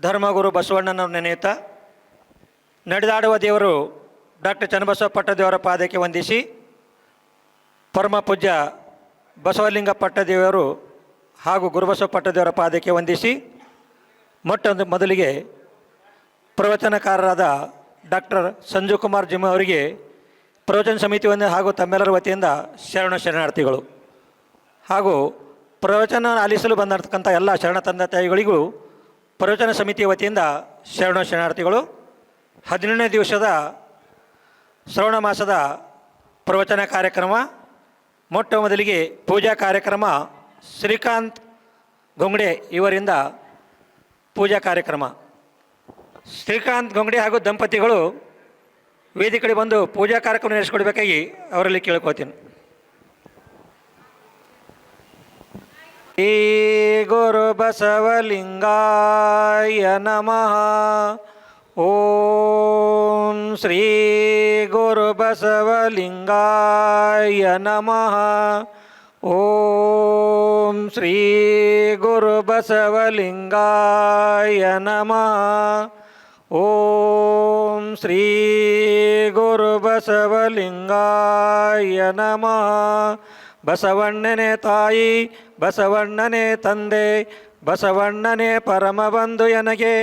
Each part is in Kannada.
ಧರ್ಮಗುರು ಬಸವಣ್ಣನವರು ನೆನೆಯುತ್ತಾ ನಡೆದಾಡುವ ದೇವರು ಡಾಕ್ಟರ್ ಚನ್ನಬಸವ ಪಟ್ಟದೇವರ ಪಾದಕ್ಕೆ ವಂದಿಸಿ, ಪರಮ ಪೂಜ್ಯ ಬಸವಲಿಂಗ ಪಟ್ಟದೇವರು ಹಾಗೂ ಗುರುಬಸವ ಪಟ್ಟದೇವರ ಪಾದಕ್ಕೆ ವಂದಿಸಿ, ಮೊದಲಿಗೆ ಪ್ರವಚನಕಾರರಾದ ಡಾಕ್ಟರ್ ಸಂಜೀವ್ ಕುಮಾರ್ ಜಿಮ್ ಅವರಿಗೆ ಪ್ರವಚನ ಸಮಿತಿ ಹಾಗೂ ತಮ್ಮೆಲ್ಲರ ವತಿಯಿಂದ ಶರಣಾರ್ಥಿಗಳು ಹಾಗೂ ಪ್ರವಚನ ಆಲಿಸಲು ಬಂದಿರತಕ್ಕಂಥ ಎಲ್ಲ ಶರಣ ತಂದೆ ತಾಯಿಗಳಿಗೂ ಪ್ರವಚನ ಸಮಿತಿಯ ವತಿಯಿಂದ ಶರಣಾರ್ಥಿಗಳು. 17ನೇ ದಿವಸದ ಶ್ರವಣ ಮಾಸದ ಪ್ರವಚನ ಕಾರ್ಯಕ್ರಮ. ಮೊದಲಿಗೆ ಪೂಜಾ ಕಾರ್ಯಕ್ರಮ ಶ್ರೀಕಾಂತ್ ಗೊಂಗಡೆ ಇವರಿಂದ ಪೂಜಾ ಕಾರ್ಯಕ್ರಮ. ಶ್ರೀಕಾಂತ್ ಗೊಂಗಡೆ ಹಾಗೂ ದಂಪತಿಗಳು ವೇದಿಕೆ ಬಂದು ಪೂಜಾ ಕಾರ್ಯಕ್ರಮ ನಡೆಸಿಕೊಡ್ಬೇಕಾಗಿ ಅವರಲ್ಲಿ ಕೇಳ್ಕೊತೀನಿ. ಶ್ರೀ ಗುರು ಬಸವಲಿಂಗಾಯ ನಮಃ. ಓಂ ಶ್ರೀ ಗುರು ಬಸವಲಿಂಗಾಯ ನಮಃ. ಓಂ ಶ್ರೀ ಗುರು ಬಸವಲಿಂಗಾಯ ನಮಃ. ಓಂ ಶ್ರೀ ಗುರು ಬಸವಲಿಂಗಾಯ ನಮಃ. ಬಸವಣ್ಣನೇ ತಾಯಿ, ಬಸವಣ್ಣನೇ ತಂದೆ, ಬಸವಣ್ಣನೇ ಪರಮಬಂಧು ಎನಗೆ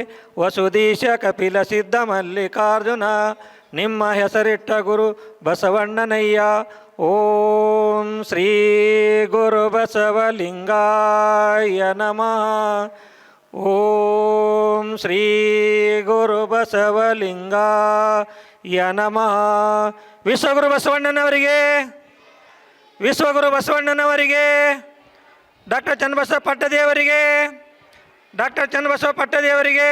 ವಸುದೀಶ ಕಪಿಲ ಸಿದ್ಧ ಮಲ್ಲಿಕಾರ್ಜುನ. ನಿಮ್ಮ ಹೆಸರಿಟ್ಟ ಗುರು ಬಸವಣ್ಣನಯ್ಯ. ಓಂ ಶ್ರೀ ಗುರು ಬಸವಲಿಂಗಾಯ ನಮಃ. ಓಂ ಶ್ರೀ ಗುರು ಬಸವಲಿಂಗಾಯ ನಮಃ. ವಿಶ್ವಗುರು ಬಸವಣ್ಣನವರಿಗೆ, ವಿಶ್ವಗುರು ಬಸವಣ್ಣನವರಿಗೆ, ಡಾಕ್ಟರ್ ಚನ್ನಬಸವ ಪಟ್ಟದೇವರಿಗೆ, ಡಾಕ್ಟರ್ ಚನ್ನಬಸವ ಪಟ್ಟದೇವರಿಗೆ.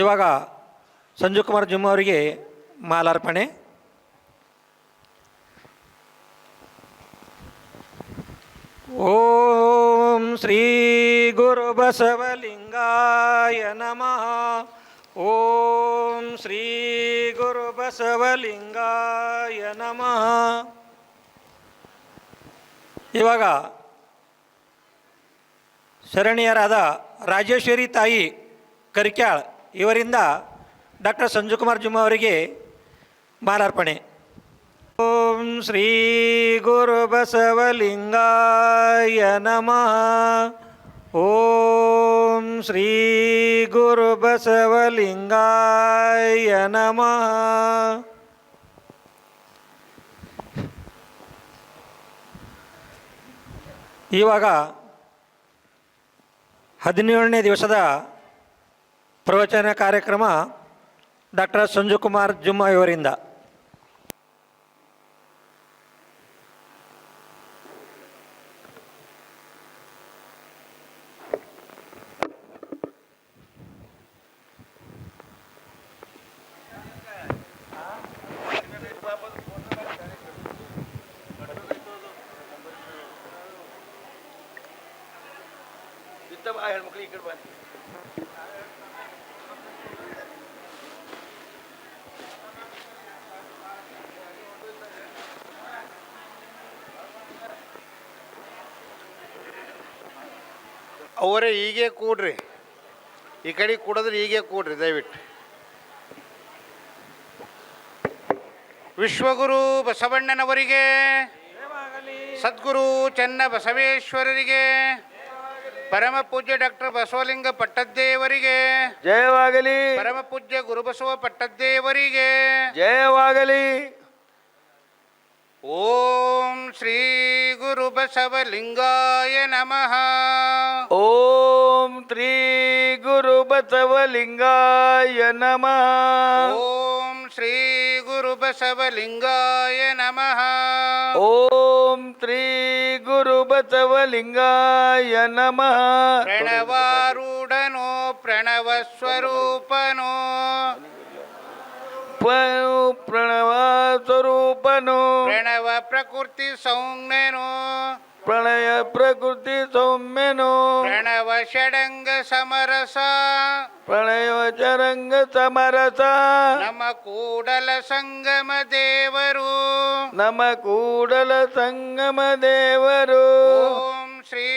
ಇವಾಗ ಸಂಜೀವ್ ಕುಮಾರ್ ಜಿಮ್ ಅವರಿಗೆ ಮಾಲಾರ್ಪಣೆ. ಓಂ ಶ್ರೀ ಗುರು ಬಸವಲಿಂಗಾಯ ನಮಃ. ಓಂ ಶ್ರೀ ಗುರು ಬಸವಲಿಂಗಾಯ ನಮಃ. ಇವಾಗ ಶರಣೀಯರಾದ ರಾಜೇಶ್ವರಿ ತಾಯಿ ಕರಿಕ್ಯಾಳ್ ಇವರಿಂದ ಡಾಕ್ಟರ್ ಸಂಜೀವ್ ಕುಮಾರ್ ಜಿಮ್ ಅವರಿಗೆ ಮಾಲಾರ್ಪಣೆ. ಓಂ ಶ್ರೀ ಗುರು ಬಸವಲಿಂಗಾಯ ನಮಃ. ಓಂ ಶ್ರೀ ಗುರು ಬಸವಲಿಂಗಾಯ ನಮಃ. ಇವಾಗ 17ನೇ ದಿವಸದ ಪ್ರವಚನ ಕಾರ್ಯಕ್ರಮ ಡಾಕ್ಟರ್ ಸಂಜೀವ್ ಕುಮಾರ್ ಜಿಮ್ ಇವರಿಂದ. ಅವರೇ ಹೀಗೆ ಕೂಡ್ರಿ, ಈ ಕಡೆ ಕೂಡಿದ್ರೆ ಹೀಗೆ ಕೂಡ್ರಿ ದಯವಿಟ್ಟು. ವಿಶ್ವಗುರು ಬಸವಣ್ಣನವರಿಗೆ, ಸದ್ಗುರು ಚನ್ನ ಬಸವೇಶ್ವರರಿಗೆ, ಪರಮ ಪೂಜ್ಯ ಡಾಕ್ಟರ್ ಬಸವಲಿಂಗ ಪಟ್ಟದ್ದೇವರಿಗೆ ಜಯವಾಗಲಿ. ಪರಮ ಪೂಜ್ಯ ಗುರುಬಸವ ಪಟ್ಟದ್ದೇವರಿಗೆ ಜಯವಾಗಲಿ. ಓಂ ಶ್ರೀ ಗುರು ಬಸವಲಿಂಗಾಯ ನಮಃ. ಓಂ ಶ್ರೀ ಗುರು ಬಸವಲಿಂಗಾಯ ನಮಃ. ಓಂ ಶ್ರೀ ಗುರು ಬಸವಲಿಂಗಾಯ ನಮಃ. ಓಂ ಶ್ರೀ ಗುರು ಬಸವಲಿಂಗಾಯ ನಮಃ. ಪ್ರಣವಾರೂಢನೋ ಪ್ರಣವ ಸ್ವರೂಪನೋ ಪ್ರಣವ ಸ್ವರೂಪನು ಪ್ರಣವ ಪ್ರಕೃತಿ ಸೌಮ್ಯನೋ ಪ್ರಣಯ ಪ್ರಕೃತಿ ಸೌಮ್ಯನು ಪ್ರಣವ ಷಡಂಗ ಸಮರಸ ಪ್ರಣಯ ಚರಂಗ ಸಮರಸ ನಮ್ಮ ಕೂಡಲ ಸಂಗಮ ದೇವರು ನಮ ಕೂಡಲ ಸಂಗಮ ದೇವರು ಓಂ ಶ್ರೀ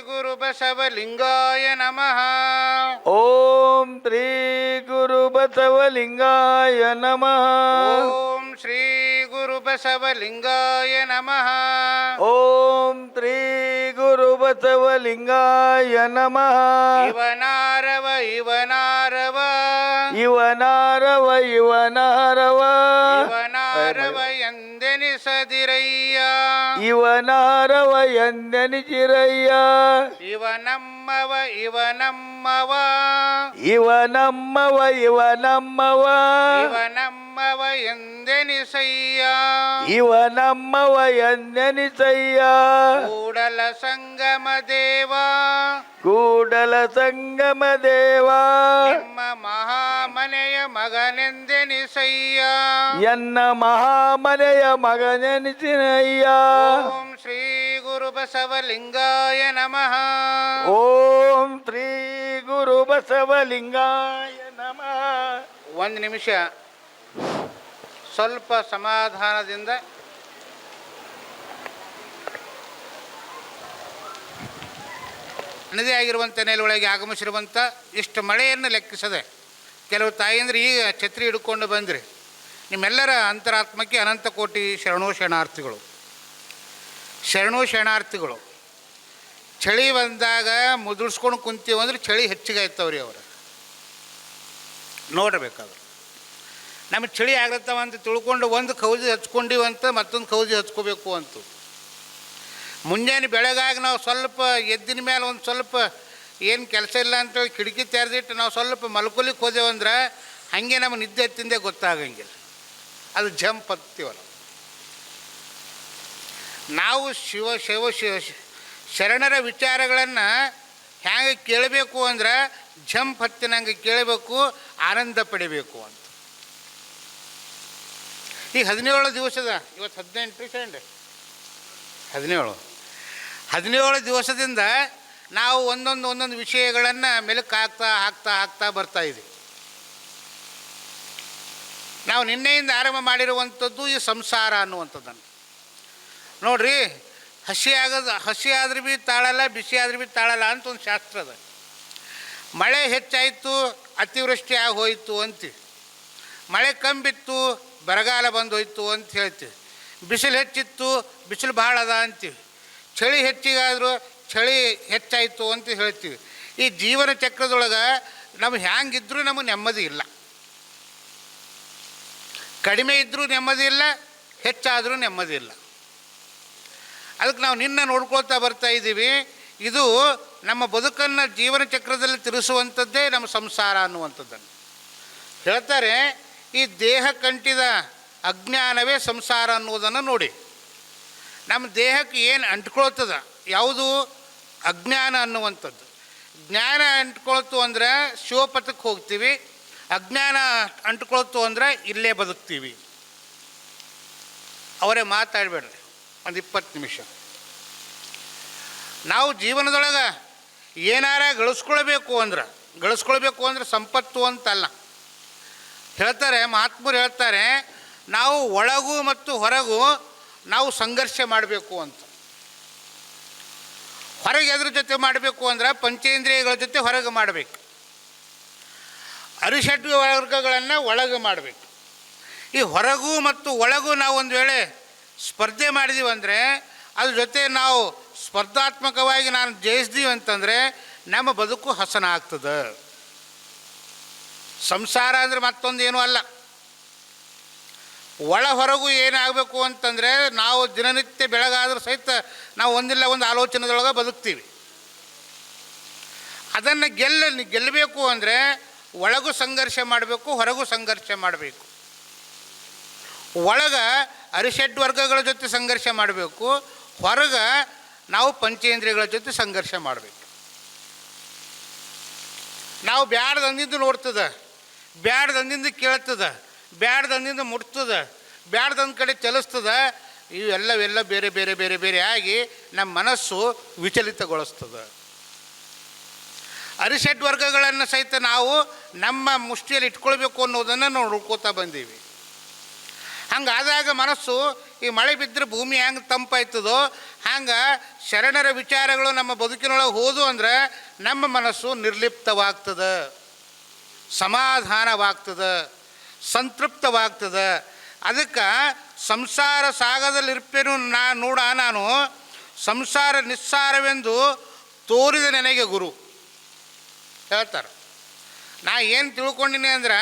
ಗುರು ಬಸವಲಿಂಗಾಯ ನಮಃ. ಓಂ ಶ್ರೀ ಗುರು ಬಸವಲಿಂಗಾಯ ನಮಃ. ಓಂ ಶ್ರೀ ಗುರು ಬಸವಲಿಂಗಾಯ ನಮಃ. ಓಂ ಶ್ರೀ ಗುರು ಬಸವಲಿಂಗಾಯ ನಮಃ. ಇವನಾರವ ಇವನಾರವ ಇವನಾರವ ಇವನಾರವ ಇವನಾರವ ಎಂದೆನಿಸದಿರಯ್ಯ. ಇವನಾರವ ಎಂದೆನಿಸಿರಯ್ಯ. ಇವನಮ್ಮವ ಇವನಮ್ಮವ ಇವನಮ್ಮವ ಇವನಮ್ಮವ ಇವನಮ್ಮವ ಎಂದೆನಿಸಯ್ಯ. ಇವನಮ್ಮವ ಎಂದೆನಿಸಯ್ಯ. ಕೂಡಲ ಸಂಗಮ ದೇವ ಕೂಡಲ ಸಂಗಮ ದೇವ ನಿಮ್ಮ ಮಹಾಮನೆಯ ಮಗನೆಂದೆನಿಸಯ್ಯ. ಎನ್ನ ಮಹಾಮನೆಯ ಮಗನೆನಿಸಿನಯ್ಯ. ಓಂ ಶ್ರೀ ಗುರು ಬಸವಲಿಂಗಾಯ ನಮಃ. ಓಂ ಶ್ರೀ ಗುರು ಬಸವಲಿಂಗಾಯ ನಮಃ. ಒಂದು ನಿಮಿಷ ಸ್ವಲ್ಪ ಸಮಾಧಾನದಿಂದ ನದಿ ಆಗಿರುವಂಥ ನೆಲೊಳಗೆ ಆಗಮಿಸಿರುವಂಥ ಇಷ್ಟು ಮಳೆಯನ್ನು ಲೆಕ್ಕಿಸದೆ ಕೆಲವು ತಾಯಂದ್ರೆ ಈಗ ಛತ್ರಿ ಹಿಡ್ಕೊಂಡು ಬಂದ್ರಿ. ನಿಮ್ಮೆಲ್ಲರ ಅಂತರಾತ್ಮಕ್ಕೆ ಅನಂತ ಕೋಟಿ ಶರಣೋ ಶರಣಾರ್ಥಿಗಳು. ಶರಣೋ ಶರಣಾರ್ಥಿಗಳು. ಚಳಿ ಬಂದಾಗ ಮುದುಡ್ಸ್ಕೊಂಡು ಕುಂತೀವಿ ಅಂದ್ರೆ ಚಳಿ ಹೆಚ್ಚಿಗೆ ಆಯ್ತವ್ರಿ ಅವರು ನೋಡಬೇಕಾದ್ರೆ. ನಮಗೆ ಚಳಿ ಆಗ್ಲತ್ತವ ಅಂತ ತಿಳ್ಕೊಂಡು ಒಂದು ಕೌಜಿ ಹಚ್ಕೊಂಡಿವಂತ ಮತ್ತೊಂದು ಕೌಜಿ ಹಚ್ಕೋಬೇಕು ಅಂತ. ಮುಂಜಾನೆ ಬೆಳಗಾಗಿ ನಾವು ಸ್ವಲ್ಪ ಎದ್ದಿನ ಮೇಲೆ ಒಂದು ಸ್ವಲ್ಪ ಏನು ಕೆಲಸ ಇಲ್ಲ ಅಂತೇಳಿ ಕಿಟಕಿ ತೆರೆದಿಟ್ಟು ನಾವು ಸ್ವಲ್ಪ ಮಲ್ಕೊಲಿಕ್ಕೆ ಹೋದೆವಂದ್ರೆ ಹಾಗೆ ನಮಗೆ ನಿದ್ದೆ ಎತ್ತಿಂದೆ ಗೊತ್ತಾಗಂಗಿಲ್ಲ. ಅದು ಜಂಪ್ ಹತ್ತೀವಲ್ಲ. ನಾವು ಶಿವ ಶಿವ ಶಿವ ಶರಣರ ವಿಚಾರಗಳನ್ನು ಹ್ಯಾಂಗೆ ಕೇಳಬೇಕು ಅಂದ್ರೆ ಜಂಪ್ ಹತ್ತಿನಂಗೆ ಕೇಳಬೇಕು, ಆನಂದ ಪಡಿಬೇಕು ಅಂತ. ಈಗ 17 ದಿವಸದ ಇವತ್ತು 18 ಸಂಡೆ 17 ದಿವಸದಿಂದ ನಾವು ಒಂದೊಂದು ವಿಷಯಗಳನ್ನು ಮೆಲುಕು ಹಾಕ್ತಾ ಬರ್ತಾ ಇದ್ದೀವಿ. ನಾವು ನಿನ್ನೆಯಿಂದ ಆರಂಭ ಮಾಡಿರುವಂಥದ್ದು ಈ ಸಂಸಾರ ಅನ್ನುವಂಥದ್ದನ್ನು ನೋಡ್ರಿ. ಹಸಿ ಆದ್ರೆ ಭೀ ತಾಳಲ್ಲ, ಬಿಸಿ ಆದ್ರೆ ಭೀ ತಾಳಲ್ಲ ಅಂತ ಒಂದು ಶಾಸ್ತ್ರ ಅದ. ಮಳೆ ಹೆಚ್ಚಾಯಿತು ಅತಿವೃಷ್ಟಿ ಆಗಿ ಹೋಯಿತು ಅಂತೀವಿ. ಮಳೆ ಕಮ್ಮಿತ್ತು ಬರಗಾಲ ಬಂದೋಯ್ತು ಅಂತ ಹೇಳ್ತೀವಿ. ಬಿಸಿಲು ಹೆಚ್ಚಿತ್ತು ಬಿಸಿಲು ಭಾಳ ಅದ ಅಂತೀವಿ. ಚಳಿ ಹೆಚ್ಚಿಗಾದರೂ ಚಳಿ ಹೆಚ್ಚಾಯಿತು ಅಂತ ಹೇಳ್ತೀವಿ. ಈ ಜೀವನ ಚಕ್ರದೊಳಗೆ ನಮ್ಗೆ ಹ್ಯಾಂಗಿದ್ರೂ ನಮಗೆ ನೆಮ್ಮದಿ ಇಲ್ಲ. ಕಡಿಮೆ ಇದ್ದರೂ ನೆಮ್ಮದಿ ಇಲ್ಲ, ಹೆಚ್ಚಾದರೂ ನೆಮ್ಮದಿ ಇಲ್ಲ. ಅದಕ್ಕೆ ನಾವು ನಿನ್ನ ನೋಡ್ಕೊಳ್ತಾ ಬರ್ತಾ ಇದ್ದೀವಿ. ಇದು ನಮ್ಮ ಬದುಕನ್ನು ಜೀವನ ಚಕ್ರದಲ್ಲಿ ತಿರುಸುವಂಥದ್ದೇ ನಮ್ಮ ಸಂಸಾರ ಅನ್ನುವಂಥದ್ದನ್ನು ಹೇಳ್ತಾರೆ. ಈ ದೇಹ ಕಂಟಿದ ಅಜ್ಞಾನವೇ ಸಂಸಾರ ಅನ್ನುವುದನ್ನು ನೋಡಿ. ನಮ್ಮ ದೇಹಕ್ಕೆ ಏನು ಅಂಟ್ಕೊಳ್ತದ ಯಾವುದು ಅಜ್ಞಾನ ಅನ್ನುವಂಥದ್ದು. ಜ್ಞಾನ ಅಂಟ್ಕೊಳ್ತು ಅಂದರೆ ಶಿವಪಥಕ್ಕೆ ಹೋಗ್ತೀವಿ, ಅಜ್ಞಾನ ಅಂಟ್ಕೊಳ್ತು ಅಂದರೆ ಇಲ್ಲೇ ಬದುಕ್ತೀವಿ. ಅವರೇ ಮಾತಾಡಬೇಡ್ರಿ ಒಂದು 20 ನಿಮಿಷ. ನಾವು ಜೀವನದೊಳಗೆ ಏನಾರ ಗಳಿಸ್ಕೊಳ್ಬೇಕು ಅಂದ್ರೆ ಸಂಪತ್ತು ಅಂತಲ್ಲ. ಹೇಳ್ತಾರೆ ಮಹಾತ್ಮರು ಹೇಳ್ತಾರೆ, ನಾವು ಒಳಗೂ ಮತ್ತು ಹೊರಗೂ ನಾವು ಸಂಘರ್ಷ ಮಾಡಬೇಕು ಅಂತ. ಹೊರಗೆ ಎದ್ರ ಜೊತೆ ಮಾಡಬೇಕು ಅಂದ್ರೆ ಪಂಚೇಂದ್ರಿಯಗಳ ಜೊತೆ ಹೊರಗೆ ಮಾಡಬೇಕು, ಅರಿಷಡ್ ವರ್ಗಗಳನ್ನು ಒಳಗೆ ಮಾಡಬೇಕು. ಈ ಹೊರಗೂ ಮತ್ತು ಒಳಗೂ ನಾವು ಒಂದು ವೇಳೆ ಸ್ಪರ್ಧೆ ಮಾಡಿದೀವಿ ಅಂದರೆ ಅದ್ರ ಜೊತೆ ನಾವು ಸ್ಪರ್ಧಾತ್ಮಕವಾಗಿ ನಾನು ಜಯಿಸ್ದೀವಿ ಅಂತಂದರೆ ನಮ್ಮ ಬದುಕು ಹಸನ ಆಗ್ತದೆ. ಸಂಸಾರ ಅಂದರೆ ಮತ್ತೊಂದೇನೂ ಅಲ್ಲ. ಒಳ ಹೊರಗೂ ಏನಾಗಬೇಕು ಅಂತಂದರೆ ನಾವು ದಿನನಿತ್ಯ ಬೆಳಗಾದರೂ ಸಹಿತ ನಾವು ಒಂದಿಲ್ಲ ಒಂದು ಆಲೋಚನೆದೊಳಗೆ ಬದುಕ್ತೀವಿ. ಅದನ್ನು ಗೆಲ್ಲಬೇಕು ಅಂದರೆ ಒಳಗೂ ಸಂಘರ್ಷ ಮಾಡಬೇಕು, ಹೊರಗೂ ಸಂಘರ್ಷ ಮಾಡಬೇಕು. ಒಳಗೆ ಅರಿಷಡ್ ವರ್ಗಗಳ ಜೊತೆ ಸಂಘರ್ಷ ಮಾಡಬೇಕು, ಹೊರಗೆ ನಾವು ಪಂಚೇಂದ್ರಿಯಗಳ ಜೊತೆ ಸಂಘರ್ಷ ಮಾಡಬೇಕು. ನಾವು ಬ್ಯಾಡ್ದಂದಿದ್ದು ನೋಡ್ತದೆ, ಬ್ಯಾಡ್ದಂದಿಂದ ಕೇಳ್ತದೆ, ಬ್ಯಾಡ್ದಂದಿಂದ ಮುಟ್ತದೆ, ಬ್ಯಾಡ್ದಂದು ಕಡೆ ಚಲಿಸ್ತದೆ. ಇವೆಲ್ಲವೆಲ್ಲ ಬೇರೆ ಬೇರೆ ಬೇರೆ ಬೇರೆ ಆಗಿ ನಮ್ಮ ಮನಸ್ಸು ವಿಚಲಿತಗೊಳಿಸ್ತದೆ. ಅರಿಷಡ್ ವರ್ಗಗಳನ್ನು ಸಹಿತ ನಾವು ನಮ್ಮ ಮುಷ್ಟಿಯಲ್ಲಿ ಇಟ್ಕೊಳ್ಬೇಕು ಅನ್ನೋದನ್ನು ನಾವು ನೋಡ್ಕೋತಾ ಬಂದೀವಿ. ಹಂಗಾದಾಗ ಮನಸ್ಸು ಈ ಮಳೆ ಬಿದ್ದರೆ ಭೂಮಿ ಹೆಂಗೆ ತಂಪಾಯ್ತದೋ ಹಂಗೆ ಶರಣರ ವಿಚಾರಗಳು ನಮ್ಮ ಬದುಕಿನೊಳಗೆ ಹೋದು ಅಂದ್ರೆ ನಮ್ಮ ಮನಸ್ಸು ನಿರ್ಲಿಪ್ತವಾಗ್ತದೆ, ಸಮಾಧಾನವಾಗ್ತದೆ, ಸಂತೃಪ್ತವಾಗ್ತದೆ. ಅದಕ್ಕೆ ಸಂಸಾರ ಸಾಗದಲ್ಲಿರ್ಪೇನು ನಾನು ಸಂಸಾರ ನಿಸ್ಸಾರವೆಂದು ತೋರಿದ ನನಗೆ ಗುರು ಹೇಳ್ತಾರೆ. ನಾ ಏನು ತಿಳ್ಕೊಂಡಿನಿ ಅಂದ್ರೆ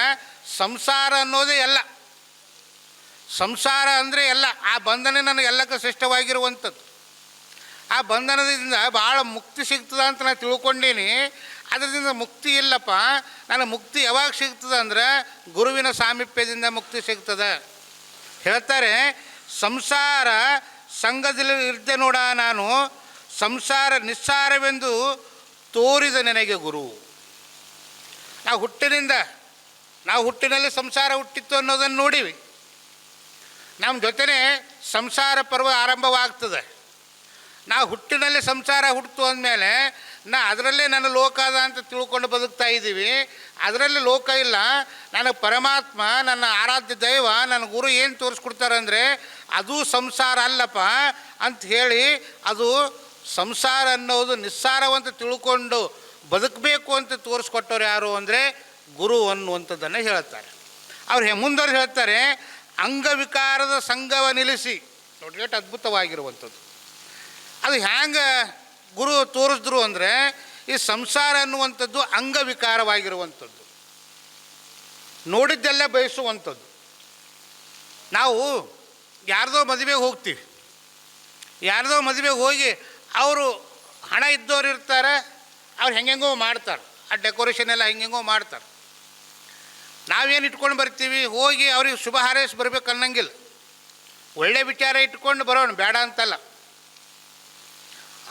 ಸಂಸಾರ ಅನ್ನೋದೇ ಎಲ್ಲ, ಸಂಸಾರ ಅಂದರೆ ಎಲ್ಲ, ಆ ಬಂಧನ ನನಗೆ ಎಲ್ಲಕ್ಕೆ ಶ್ರೇಷ್ಠವಾಗಿರುವಂಥದ್ದು. ಆ ಬಂಧನದಿಂದ ಭಾಳ ಮುಕ್ತಿ ಸಿಗ್ತದೆ ಅಂತ ನಾನು ತಿಳ್ಕೊಂಡೀನಿ. ಅದರಿಂದ ಮುಕ್ತಿ ಇಲ್ಲಪ್ಪ, ನನಗೆ ಮುಕ್ತಿ ಯಾವಾಗ ಸಿಗ್ತದೆ ಅಂದ್ರೆ ಗುರುವಿನ ಸಾಮೀಪ್ಯದಿಂದ ಮುಕ್ತಿ ಸಿಗ್ತದೆ ಹೇಳ್ತಾರೆ. ಸಂಸಾರ ಸಂಘದಲ್ಲಿ ಇರ್ತೆ ನೋಡ ನಾನು ಸಂಸಾರ ನಿಸ್ಸಾರವೆಂದು ತೋರಿದ ನನಗೆ ಗುರು. ನಾವು ಹುಟ್ಟಿನಲ್ಲಿ ಸಂಸಾರ ಹುಟ್ಟಿತ್ತು ಅನ್ನೋದನ್ನು ನೋಡಿವಿ. ನಮ್ಮ ಜೊತೆನೇ ಸಂಸಾರ ಪರ್ವ ಆರಂಭವಾಗ್ತದೆ. ನಾವು ಹುಟ್ಟಿನಲ್ಲಿ ಸಂಸಾರ ಹುಟ್ಟಿತು ಅಂದಮೇಲೆ ಅದರಲ್ಲೇ ನನ್ನ ಲೋಕ ಅದ ಅಂತ ತಿಳ್ಕೊಂಡು ಬದುಕ್ತಾ ಇದ್ದೀವಿ. ಅದರಲ್ಲಿ ಲೋಕ ಇಲ್ಲ. ನನಗೆ ಪರಮಾತ್ಮ, ನನ್ನ ಆರಾಧ್ಯ ದೈವ, ನನ್ನ ಗುರು ಏನು ತೋರಿಸ್ಕೊಡ್ತಾರೆ ಅಂದರೆ ಅದು ಸಂಸಾರ ಅಲ್ಲಪ್ಪ ಅಂತ ಹೇಳಿ, ಅದು ಸಂಸಾರ ಅನ್ನೋದು ನಿಸ್ಸಾರವಂತ ತಿಳ್ಕೊಂಡು ಬದುಕಬೇಕು ಅಂತ ತೋರಿಸ್ಕೊಟ್ಟವ್ರು ಯಾರು ಅಂದರೆ ಗುರು ಅನ್ನುವಂಥದ್ದನ್ನು ಹೇಳ್ತಾರೆ. ಅವ್ರು ಮುಂದವ್ರು ಹೇಳ್ತಾರೆ, ಅಂಗವಿಕಾರದ ಸಂಘವ ನಿಲ್ಲಿಸಿ. ನೋಡಿ ಎಷ್ಟು ಅದ್ಭುತವಾಗಿರುವಂಥದ್ದು. ಅದು ಹ್ಯಾಂಗೆ ಗುರು ತೋರಿಸಿದ್ರು ಅಂದರೆ ಈ ಸಂಸಾರ ಅನ್ನುವಂಥದ್ದು ಅಂಗವಿಕಾರವಾಗಿರುವಂಥದ್ದು, ನೋಡಿದ್ದೆಲ್ಲ ಬಯಸುವಂಥದ್ದು. ನಾವು ಯಾರ್ದೋ ಮದುವೆಗೆ ಹೋಗ್ತೀವಿ, ಯಾರ್ದೋ ಮದುವೆಗೆ ಹೋಗಿ ಅವರು ಹಣ ಇದ್ದವ್ರು ಇರ್ತಾರೆ, ಅವ್ರು ಹೆಂಗೆಂಗೋ ಮಾಡ್ತಾರೆ, ಆ ಡೆಕೋರೇಷನ್ ಎಲ್ಲ ಹೆಂಗೆಂಗೋ ಮಾಡ್ತಾರೆ. ನಾವೇನು ಇಟ್ಕೊಂಡು ಬರ್ತೀವಿ, ಹೋಗಿ ಅವ್ರಿಗೆ ಶುಭ ಹಾರೈಸಿ ಬರ್ಬೇಕು ಅನ್ನಂಗಿಲ್ಲ. ಒಳ್ಳೆ ವಿಚಾರ ಇಟ್ಕೊಂಡು ಬರೋಣ, ಬೇಡ ಅಂತಲ್ಲ.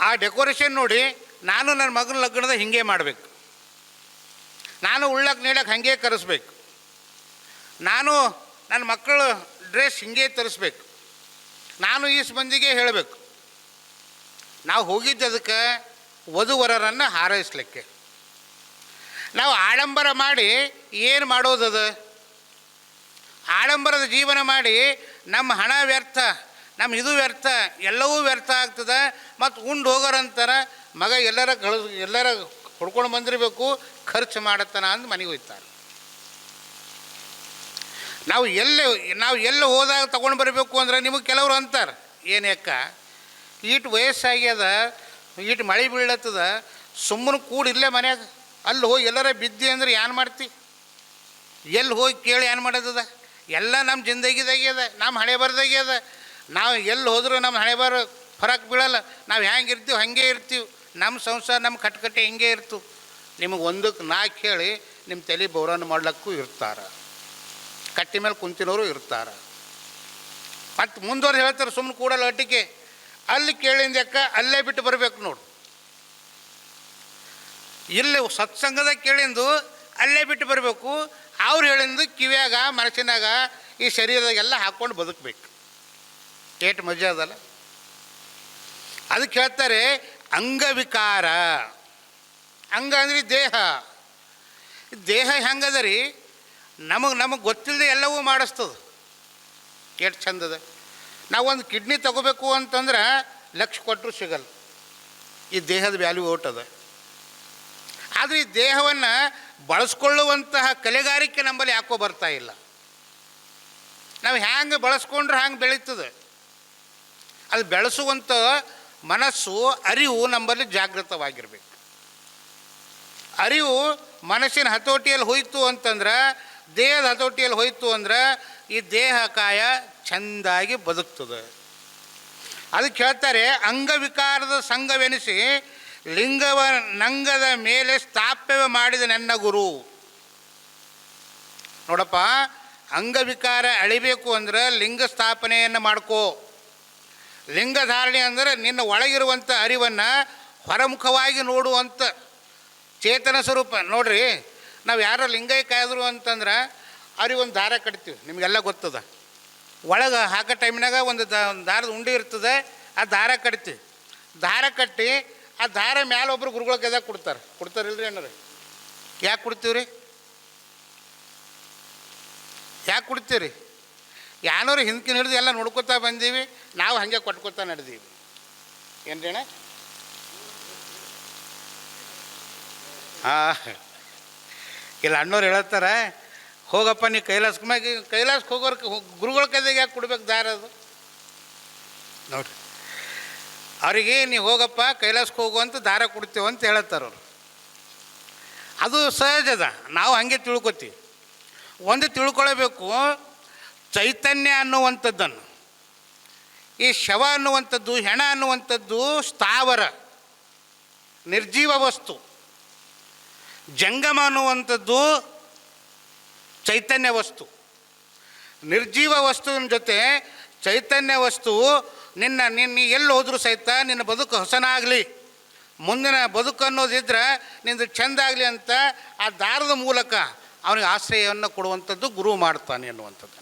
ಆ ಡೆಕೋರೇಷನ್ ನೋಡಿ ನಾನು ನನ್ನ ಮಗನ ಲಗ್ನದ ಹಿಂಗೆ ಮಾಡಬೇಕು, ನಾನು ಉಳ್ಳಕ್ಕೆ ನೀಡಕ್ಕೆ ಹಾಗೆ ಕರೆಸ್ಬೇಕು, ನಾನು ನನ್ನ ಮಕ್ಕಳು ಡ್ರೆಸ್ ಹಿಂಗೆ ತರಿಸ್ಬೇಕು, ನಾನು ಈ ಮಂದಿಗೆ ಹೇಳಬೇಕು. ನಾವು ಹೋಗಿದ್ದು ಅದಕ್ಕೆ ವಧುವರರನ್ನು ಹಾರೈಸ್ಲಿಕ್ಕೆ. ನಾವು ಆಡಂಬರ ಮಾಡಿ ಏನು ಮಾಡೋದದ? ಆಡಂಬರದ ಜೀವನ ಮಾಡಿ ನಮ್ಮ ಹಣ ವ್ಯರ್ಥ, ನಮ್ಮ ಇದು ವ್ಯರ್ಥ, ಎಲ್ಲವೂ ವ್ಯರ್ಥ ಆಗ್ತದೆ. ಮತ್ತು ಉಂಡು ಹೋಗೋರಂತಾರೆ, ಮಗ ಎಲ್ಲರ ಹೊಡ್ಕೊಂಡು ಬಂದಿರಬೇಕು, ಖರ್ಚು ಮಾಡತ್ತಾನ ಅಂದು ಮನೆಗೆ ಹೋಗ್ತಾರೆ. ನಾವು ಎಲ್ಲಿ ಹೋದಾಗ ತೊಗೊಂಡು ಬರಬೇಕು ಅಂದರೆ ನಿಮಗೆ ಕೆಲವರು ಅಂತಾರೆ, ಏನು ಯಾಕ ಈಟು ವಯಸ್ಸಾಗ್ಯದ, ಈಟು ಮಳೆ ಬೀಳತ್ತದ, ಸುಮ್ಮನೆ ಕೂಡಿ ಇಲ್ಲೇ ಮನ್ಯಾಗ, ಅಲ್ಲಿ ಹೋಗಿ ಎಲ್ಲರ ಬಿದ್ದಿ ಅಂದ್ರೆ ಏನು ಮಾಡ್ತಿ? ಎಲ್ಲಿ ಹೋಗಿ ಕೇಳಿ ಏನು ಮಾಡೋದದ? ಎಲ್ಲ ನಮ್ಮ ಜಿಂದಗಿದಾಗ್ಯದ, ನಮ್ಮ ಹಣೆ ಬರ್ದಾಗ್ಯದ. ನಾವು ಎಲ್ಲಿ ಹೋದರೂ ನಮ್ಮ ಹಣೆ ಬರ ಫರಕ್ ಬೀಳಲ್ಲ. ನಾವು ಹೆಂಗೆ ಇರ್ತೀವಿ ಹಾಗೆ ಇರ್ತೀವಿ, ನಮ್ಮ ಸಂಸಾರ ನಮ್ಮ ಕಟ್ಕಟ್ಟೆ ಹಿಂಗೆ ಇರ್ತು. ನಿಮಗೆ ಒಂದಕ್ಕೆ ನಾಲ್ಕು ಹೇಳಿ ನಿಮ್ಮ ತಲೆ ಬೋರನ್ನು ಮಾಡ್ಲಿಕ್ಕೂ ಇರ್ತಾರೆ, ಕಟ್ಟಿ ಮೇಲೆ ಕುಂತಿನವರು ಇರ್ತಾರೆ. ಮತ್ತು ಮುಂದುವರೆದು ಹೇಳ್ತಾರೆ, ಸುಮ್ಮನೆ ಕೂಡಲ್ಲ ಅಟ್ಟಿಗೆ, ಅಲ್ಲಿ ಕೇಳಿಂದಕ್ಕ ಅಲ್ಲೇ ಬಿಟ್ಟು ಬರಬೇಕು ನೋಡು. ಇಲ್ಲಿ ಸತ್ಸಂಗದಾಗ ಕೇಳಿಂದು ಅಲ್ಲೇ ಬಿಟ್ಟು ಬರಬೇಕು, ಅವ್ರು ಹೇಳಿಂದು ಕಿವ್ಯಾಗ ಮನಸ್ಸಿನಾಗ ಈ ಶರೀರದಾಗೆಲ್ಲ ಹಾಕ್ಕೊಂಡು ಬದುಕಬೇಕು. ಏಟು ಮಜಾ ಅದಲ್ಲ. ಅದಕ್ಕೆ ಹೇಳ್ತಾರೆ ಅಂಗವಿಕಾರ. ಅಂಗ ಅಂದ್ರೆ ದೇಹ. ದೇಹ ಹೆಂಗದ ರೀ, ನಮಗೆ ಗೊತ್ತಿಲ್ಲದೆ ಎಲ್ಲವೂ ಮಾಡಿಸ್ತದೆ. ಎಷ್ಟು ಚಂದದ. ನಾವೊಂದು ಕಿಡ್ನಿ ತಗೋಬೇಕು ಅಂತಂದ್ರೆ ಲಕ್ಷ ಕೊಟ್ಟರು ಸಿಗಲ್ಲ. ಈ ದೇಹದ ವ್ಯಾಲ್ಯೂ ಓಟದ. ಆದರೆ ಈ ದೇಹವನ್ನು ಬಳಸ್ಕೊಳ್ಳುವಂತಹ ಕಲೆಗಾರಿಕೆ ನಮ್ಮಲ್ಲಿ ಯಾಕೋ ಬರ್ತಾ ಇಲ್ಲ. ನಾವು ಹ್ಯಾಂಗೆ ಬಳಸ್ಕೊಂಡ್ರೆ ಹ್ಯಾಂಗೆ ಬೆಳೀತದೆ. ಅದು ಬೆಳೆಸುವಂಥ ಮನಸ್ಸು, ಅರಿವು ನಮ್ಮಲ್ಲಿ ಜಾಗೃತವಾಗಿರಬೇಕು. ಅರಿವು ಮನಸ್ಸಿನ ಹತೋಟಿಯಲ್ಲಿ ಹೋಯ್ತು ಅಂತಂದ್ರೆ, ದೇಹದ ಹತೋಟಿಯಲ್ಲಿ ಹೋಯ್ತು ಅಂದ್ರೆ ಈ ದೇಹ ಕಾಯ ಚೆಂದಾಗಿ ಬದುಕ್ತದೆ. ಅದಕ್ಕೆ ಹೇಳ್ತಾರೆ ಅಂಗವಿಕಾರದ ಸಂಘವೆನಿಸಿ ಲಿಂಗವ ನಂಗದ ಮೇಲೆ ಸ್ಥಾಪ್ಯ ಮಾಡಿದ ನನ್ನ ಗುರು. ನೋಡಪ್ಪ, ಅಂಗವಿಕಾರ ಅಳಿಬೇಕು ಅಂದ್ರೆ ಲಿಂಗ ಸ್ಥಾಪನೆಯನ್ನು ಮಾಡ್ಕೋ. ಲಿಂಗಧಾರಣೆ ಅಂದರೆ ನಿನ್ನ ಒಳಗಿರುವಂಥ ಅರಿವನ್ನು ಹೊರಮುಖವಾಗಿ ನೋಡುವಂಥ ಚೇತನ ಸ್ವರೂಪ. ನೋಡ್ರಿ, ನಾವು ಯಾರೋ ಲಿಂಗೈ ಕಾಯ್ದರು ಅಂತಂದ್ರೆ ಅವ್ರಿಗೊಂದು ದಾರ ಕಟ್ತೀವಿ, ನಿಮಗೆಲ್ಲ ಗೊತ್ತದ. ಒಳಗೆ ಹಾಕೋ ಟೈಮ್ನಾಗ ಒಂದು ದಾರದ ಉಂಡೆ ಇರ್ತದೆ, ಆ ದಾರ ಕಟ್ತೀವಿ. ದಾರ ಕಟ್ಟಿ ಆ ದಾರ ಮ್ಯಾಲೆ ಒಬ್ರು ಗುರುಗಳ ಕೈದಾಗ ಕೊಡ್ತಾರಿಲ್ರಿ ಅಣ್ಣಾರ? ಯಾಕೆ ಕೊಡ್ತೀವಿ ರೀ? ಯಾಕೆ ಕೊಡ್ತೀವಿ ರೀ? ಯಾನೋರು ಹಿಂದ್ಕಿನ ಹಿಡಿದು ಎಲ್ಲ ನೋಡ್ಕೊತಾ ಬಂದೀವಿ, ನಾವು ಹಾಗೆ ಕೊಟ್ಕೊತಾ ನಡೆದೀವಿ. ಏನ್ರಿ ಅಣ್ಣ? ಹಾಂ, ಇಲ್ಲ ಅಣ್ಣವ್ರು ಹೇಳ್ತಾರೆ, ಹೋಗಪ್ಪ ನೀ ಕೈಲಾಸಕ್ಕೆ ಹೋಗೋರು ಗುರುಗಳ ಕೈದಾಗ ಯಾಕೆ ಕೊಡ್ಬೇಕು ದಾರ? ಅದು ನೋಡ್ರಿ, ಅವರಿಗೆ ನೀವು ಹೋಗಪ್ಪ ಕೈಲಾಸಕ್ಕೆ ಹೋಗು ಅಂತ ದಾರ ಕೊಡ್ತೇವೆ ಅಂತ ಹೇಳ್ತಾರೆ ಅವರು. ಅದು ಸಹಜದ, ನಾವು ಹಾಗೆ ತಿಳ್ಕೊತೀವಿ. ಒಂದು ತಿಳ್ಕೊಳ್ಬೇಕು, ಚೈತನ್ಯ ಅನ್ನುವಂಥದ್ದನ್ನು, ಈ ಶವ ಅನ್ನುವಂಥದ್ದು, ಹೆಣ ಅನ್ನುವಂಥದ್ದು ಸ್ಥಾವರ ನಿರ್ಜೀವ ವಸ್ತು. ಜಂಗಮ ಅನ್ನುವಂಥದ್ದು ಚೈತನ್ಯ ವಸ್ತು. ನಿರ್ಜೀವ ವಸ್ತುವಿನ ಜೊತೆ ಚೈತನ್ಯ ವಸ್ತುವು ನಿನ್ನ ಎಲ್ಲಿ ಹೋದರೂ ಸಹಿತ ನಿನ್ನ ಬದುಕು ಹೊಸನಾಗಲಿ, ಮುಂದಿನ ಬದುಕು ಅನ್ನೋದಿದ್ರೆ ನಿಂದು ಚೆಂದ ಆಗಲಿ ಅಂತ ಆ ದಾರದ ಮೂಲಕ ಅವನಿಗೆ ಆಶ್ರಯವನ್ನು ಕೊಡುವಂಥದ್ದು ಗುರು ಮಾಡ್ತಾನೆ ಅನ್ನುವಂಥದ್ದು.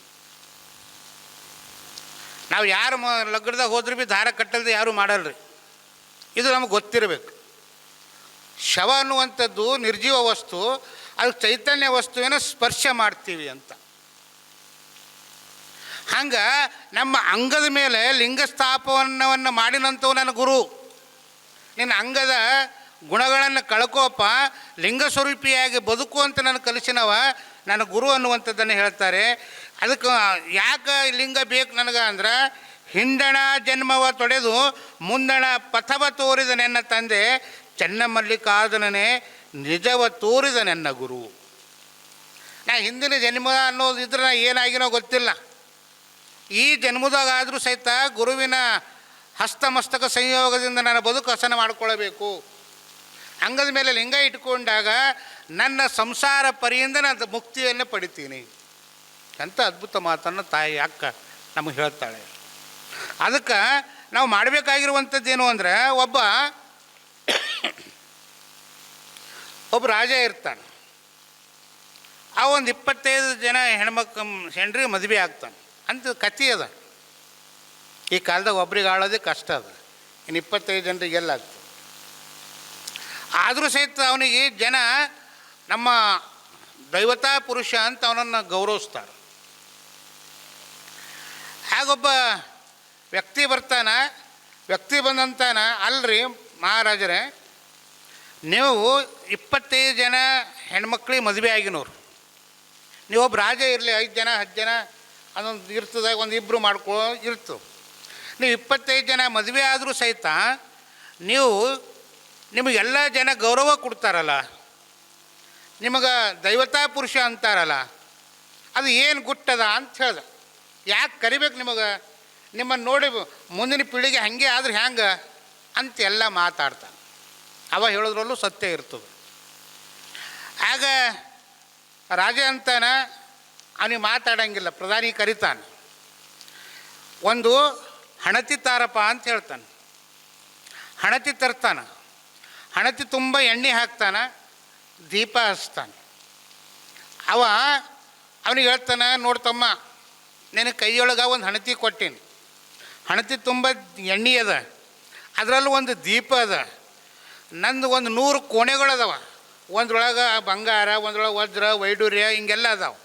ನಾವು ಯಾರು ಲಗ್ನದಾಗ ಹೋದ್ರೂ ಭೀ ದಾರ ಕಟ್ಟಲ್ದೆ ಯಾರೂ ಮಾಡಲ್ರಿ. ಇದು ನಮಗೆ ಗೊತ್ತಿರಬೇಕು. ಶವ ಅನ್ನುವಂಥದ್ದು ನಿರ್ಜೀವ ವಸ್ತು, ಅದು ಚೈತನ್ಯ ವಸ್ತುವಿನ ಸ್ಪರ್ಶ ಮಾಡ್ತೀವಿ ಅಂತ. ಹಂಗೆ ನಮ್ಮ ಅಂಗದ ಮೇಲೆ ಲಿಂಗ ಸ್ಥಾಪನವನ್ನು ಮಾಡಿನಂಥವು ನನ್ನ ಗುರು. ನಿನ್ನ ಅಂಗದ ಗುಣಗಳನ್ನು ಕಳ್ಕೋಪ, ಲಿಂಗ ಸ್ವರೂಪಿಯಾಗಿ ಬದುಕು ಅಂತ ನಾನು ಕಲಿಸಿನವ ನನ್ನ ಗುರು ಅನ್ನುವಂಥದ್ದನ್ನು ಹೇಳ್ತಾರೆ. ಅದಕ್ಕೆ ಯಾಕೆ ಲಿಂಗ ಬೇಕು ನನಗೆ ಅಂದ್ರೆ, ಹಿಂದಣ ಜನ್ಮವ ತೊಡೆದು ಮುಂದಣ ಪಥವ ತೋರಿದ ನನ್ನ ತಂದೆ ಚೆನ್ನಮಲ್ಲಿಕಾರ್ಜುನನೇ ನಿಜವ ತೋರಿದ ನನ್ನ ಗುರು. ನಾ ಹಿಂದಿನ ಜನ್ಮ ಅನ್ನೋದಿದ್ರೆ ನಾ ಏನಾಗಿನೋ ಗೊತ್ತಿಲ್ಲ. ಈ ಜನ್ಮದಾಗಾದರೂ ಸಹಿತ ಗುರುವಿನ ಹಸ್ತಮಸ್ತಕ ಸಂಯೋಗದಿಂದ ನನ್ನ ಬದುಕು ಹಸನ ಮಾಡಿಕೊಳ್ಳಬೇಕು. ಅಂಗದ ಮೇಲೆ ಲಿಂಗ ಇಟ್ಕೊಂಡಾಗ ನನ್ನ ಸಂಸಾರ ಪರಿಯಿಂದ ನಾನು ಮುಕ್ತಿಯನ್ನು ಪಡಿತೀನಿ ಅಂತ ಅದ್ಭುತ ಮಾತನ್ನು ತಾಯಿ ಅಕ್ಕ ನಮಗೆ ಹೇಳ್ತಾಳೆ. ಅದಕ್ಕೆ ನಾವು ಮಾಡಬೇಕಾಗಿರುವಂಥದ್ದೇನು ಅಂದರೆ, ಒಬ್ಬ ರಾಜ ಇರ್ತಾನೆ. ಆ ಒಂದು 25 ಜನ ಹೆಣ್ರಿಗೆ ಮದುವೆ ಆಗ್ತಾನೆ ಅಂತ ಕಥೆ ಅದ. ಈ ಕಾಲದಾಗ ಒಬ್ರಿಗೆ ಆಳೋದೇ ಕಷ್ಟ ಅದ, ಇನ್ನು 25 ಜನರಿಗೆ ಎಲ್ಲ ಆಗ್ತದೆ. ಆದರೂ ಸಹಿತ ಅವನಿಗೆ ಜನ ನಮ್ಮ ದೈವತಾ ಪುರುಷ ಅಂತ ಅವನನ್ನು ಗೌರವಿಸ್ತಾರೆ. ಹಾಗೊಬ್ಬ ವ್ಯಕ್ತಿ ಬರ್ತಾನೆ. ವ್ಯಕ್ತಿ ಬಂದಂತಾನ, ಅಲ್ರಿ ಮಹಾರಾಜರೇ, ನೀವು 25 ಜನ ಹೆಣ್ಮಕ್ಳಿಗೆ ಮದುವೆ ಆಗಿನವ್ರು, ನೀವೊಬ್ಬ ರಾಜ ಇರಲಿ, 5 ಜನ 10 ಜನ ಅದೊಂದು ಇರ್ತದೆ, ಒಂದು ಇಬ್ಬರು ಮಾಡ್ಕೊ ಇರ್ತು. ನೀವು 25 ಜನ ಮದುವೆ ಆದರೂ ಸಹಿತ ನಿಮಗೆಲ್ಲ ಜನ ಗೌರವ ಕೊಡ್ತಾರಲ್ಲ, ನಿಮಗೆ ದೈವತಾ ಪುರುಷ ಅಂತಾರಲ್ಲ, ಅದು ಏನು ಗುಟ್ಟದ ಅಂತ ಹೇಳ್ದೆ. ಯಾಕೆ ಕರಿಬೇಕು ನಿಮಗೆ? ನಿಮ್ಮನ್ನು ನೋಡಿ ಮುಂದಿನ ಪೀಳಿಗೆ ಹಾಗೆ ಆದ್ರೆ ಹ್ಯಾಂಗೆ ಅಂತೆಲ್ಲ ಮಾತಾಡ್ತಾನೆ. ಅವ ಹೇಳೋದ್ರಲ್ಲೂ ಸತ್ಯ ಇರ್ತದೆ. ಆಗ ರಾಜ ಅಂತಾನ, ಅವನಿಗೆ ಮಾತಾಡೋಂಗಿಲ್ಲ. ಪ್ರಧಾನಿ ಕರಿತಾನೆ, ಒಂದು ಹಣತಿ ತಾರಪ್ಪ ಅಂತ ಹೇಳ್ತಾನೆ. ಹಣತಿ ತರ್ತಾನೆ, ಹಣತಿ ತುಂಬ ಎಣ್ಣೆ ಹಾಕ್ತಾನೆ, ದೀಪ ಹಚ್ತಾನೆ. ಅವನಿಗೆ ಹೇಳ್ತಾನೆ, ನೋಡ್ತಮ್ಮ, ನಿನಗೆ ಕೈಯೊಳಗೆ ಒಂದು ಹಣತಿ ಕೊಟ್ಟೀನಿ, ಹಣತಿ ತುಂಬ ಎಣ್ಣೆ ಅದ, ಅದರಲ್ಲೂ ಒಂದು ದೀಪ ಅದ, ನಂದು ಒಂದು 100 ಕೋಣೆಗಳದಾವ, ಒಂದ್ರೊಳಗೆ ಬಂಗಾರ, ಒಂದ್ರೊಳಗೆ ವಜ್ರ ವೈಡೂರ್ಯ ಹಿಂಗೆಲ್ಲ ಅದಾವೆ.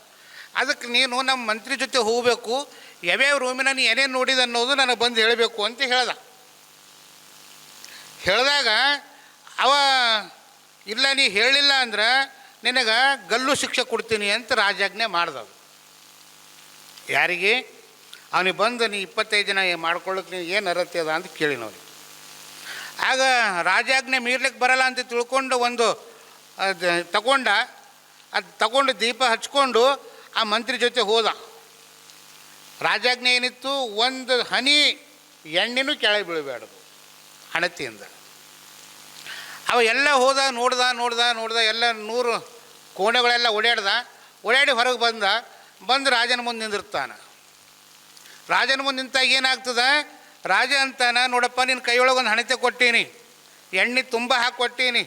ಅದಕ್ಕೆ ನೀನು ನಮ್ಮ ಮಂತ್ರಿ ಜೊತೆ ಹೋಗಬೇಕು, ಯಾವ್ಯಾವ ರೂಮಿನ ನೀ ಏನೇನು ನೋಡಿದೆ ಅನ್ನೋದು ನನಗೆ ಬಂದು ಹೇಳಬೇಕು ಅಂತ ಹೇಳಿದಾಗ ಅವ ಇಲ್ಲ, ನೀ ಹೇಳಿಲ್ಲ ಅಂದ್ರೆ ನಿನಗೆ ಗಲ್ಲು ಶಿಕ್ಷೆ ಕೊಡ್ತೀನಿ ಅಂತ ರಾಜಾಜ್ಞೆ ಮಾಡ್ದವು. ಯಾರಿಗೆ? ಅವನಿಗೆ ಬಂದು ನೀ 25 ಜನ ಮಾಡ್ಕೊಳ್ಳೋಕೆ ನೀವು ಏನು ಅರ್ಹತೆ ಅದ ಅಂತ ಕೇಳಿನವ್ರು. ಆಗ ರಾಜಾಜ್ಞೆ ಮೀರ್ಲಿಕ್ಕೆ ಬರಲ್ಲ ಅಂತ ತಿಳ್ಕೊಂಡು ಒಂದು ತಗೊಂಡು ದೀಪ ಹಚ್ಕೊಂಡು ಆ ಮಂತ್ರಿ ಜೊತೆ ಹೋದ. ರಾಜಾಜ್ಞೆ ಏನಿತ್ತು, ಒಂದು ಹನಿ ಎಣ್ಣೆನೂ ಕೆಳಗೆ ಬೀಳಬೇಡದು ಹಣತಿಯಿಂದ. ಅವ ಎಲ್ಲ ಹೋದ, ನೋಡ್ದ ಎಲ್ಲ 100 ಕೋಣೆಗಳೆಲ್ಲ ಓಡಾಡಿ ಹೊರಗೆ ಬಂದು ರಾಜನ ಮುಂದೆ ನಿಂದಿರ್ತಾನೆ. ರಾಜನ ಮುಂದೆ ನಿಂತಾಗ ಏನಾಗ್ತದೆ, ರಾಜ ಅಂತಾನೆ, ನೋಡಪ್ಪ ನಿನ್ನ ಕೈಯೊಳಗೆ ಒಂದು ಹಣತೆ ಕೊಟ್ಟೀನಿ, ಎಣ್ಣೆ ತುಂಬ ಹಾಕ್ಕೊಟ್ಟೀನಿ,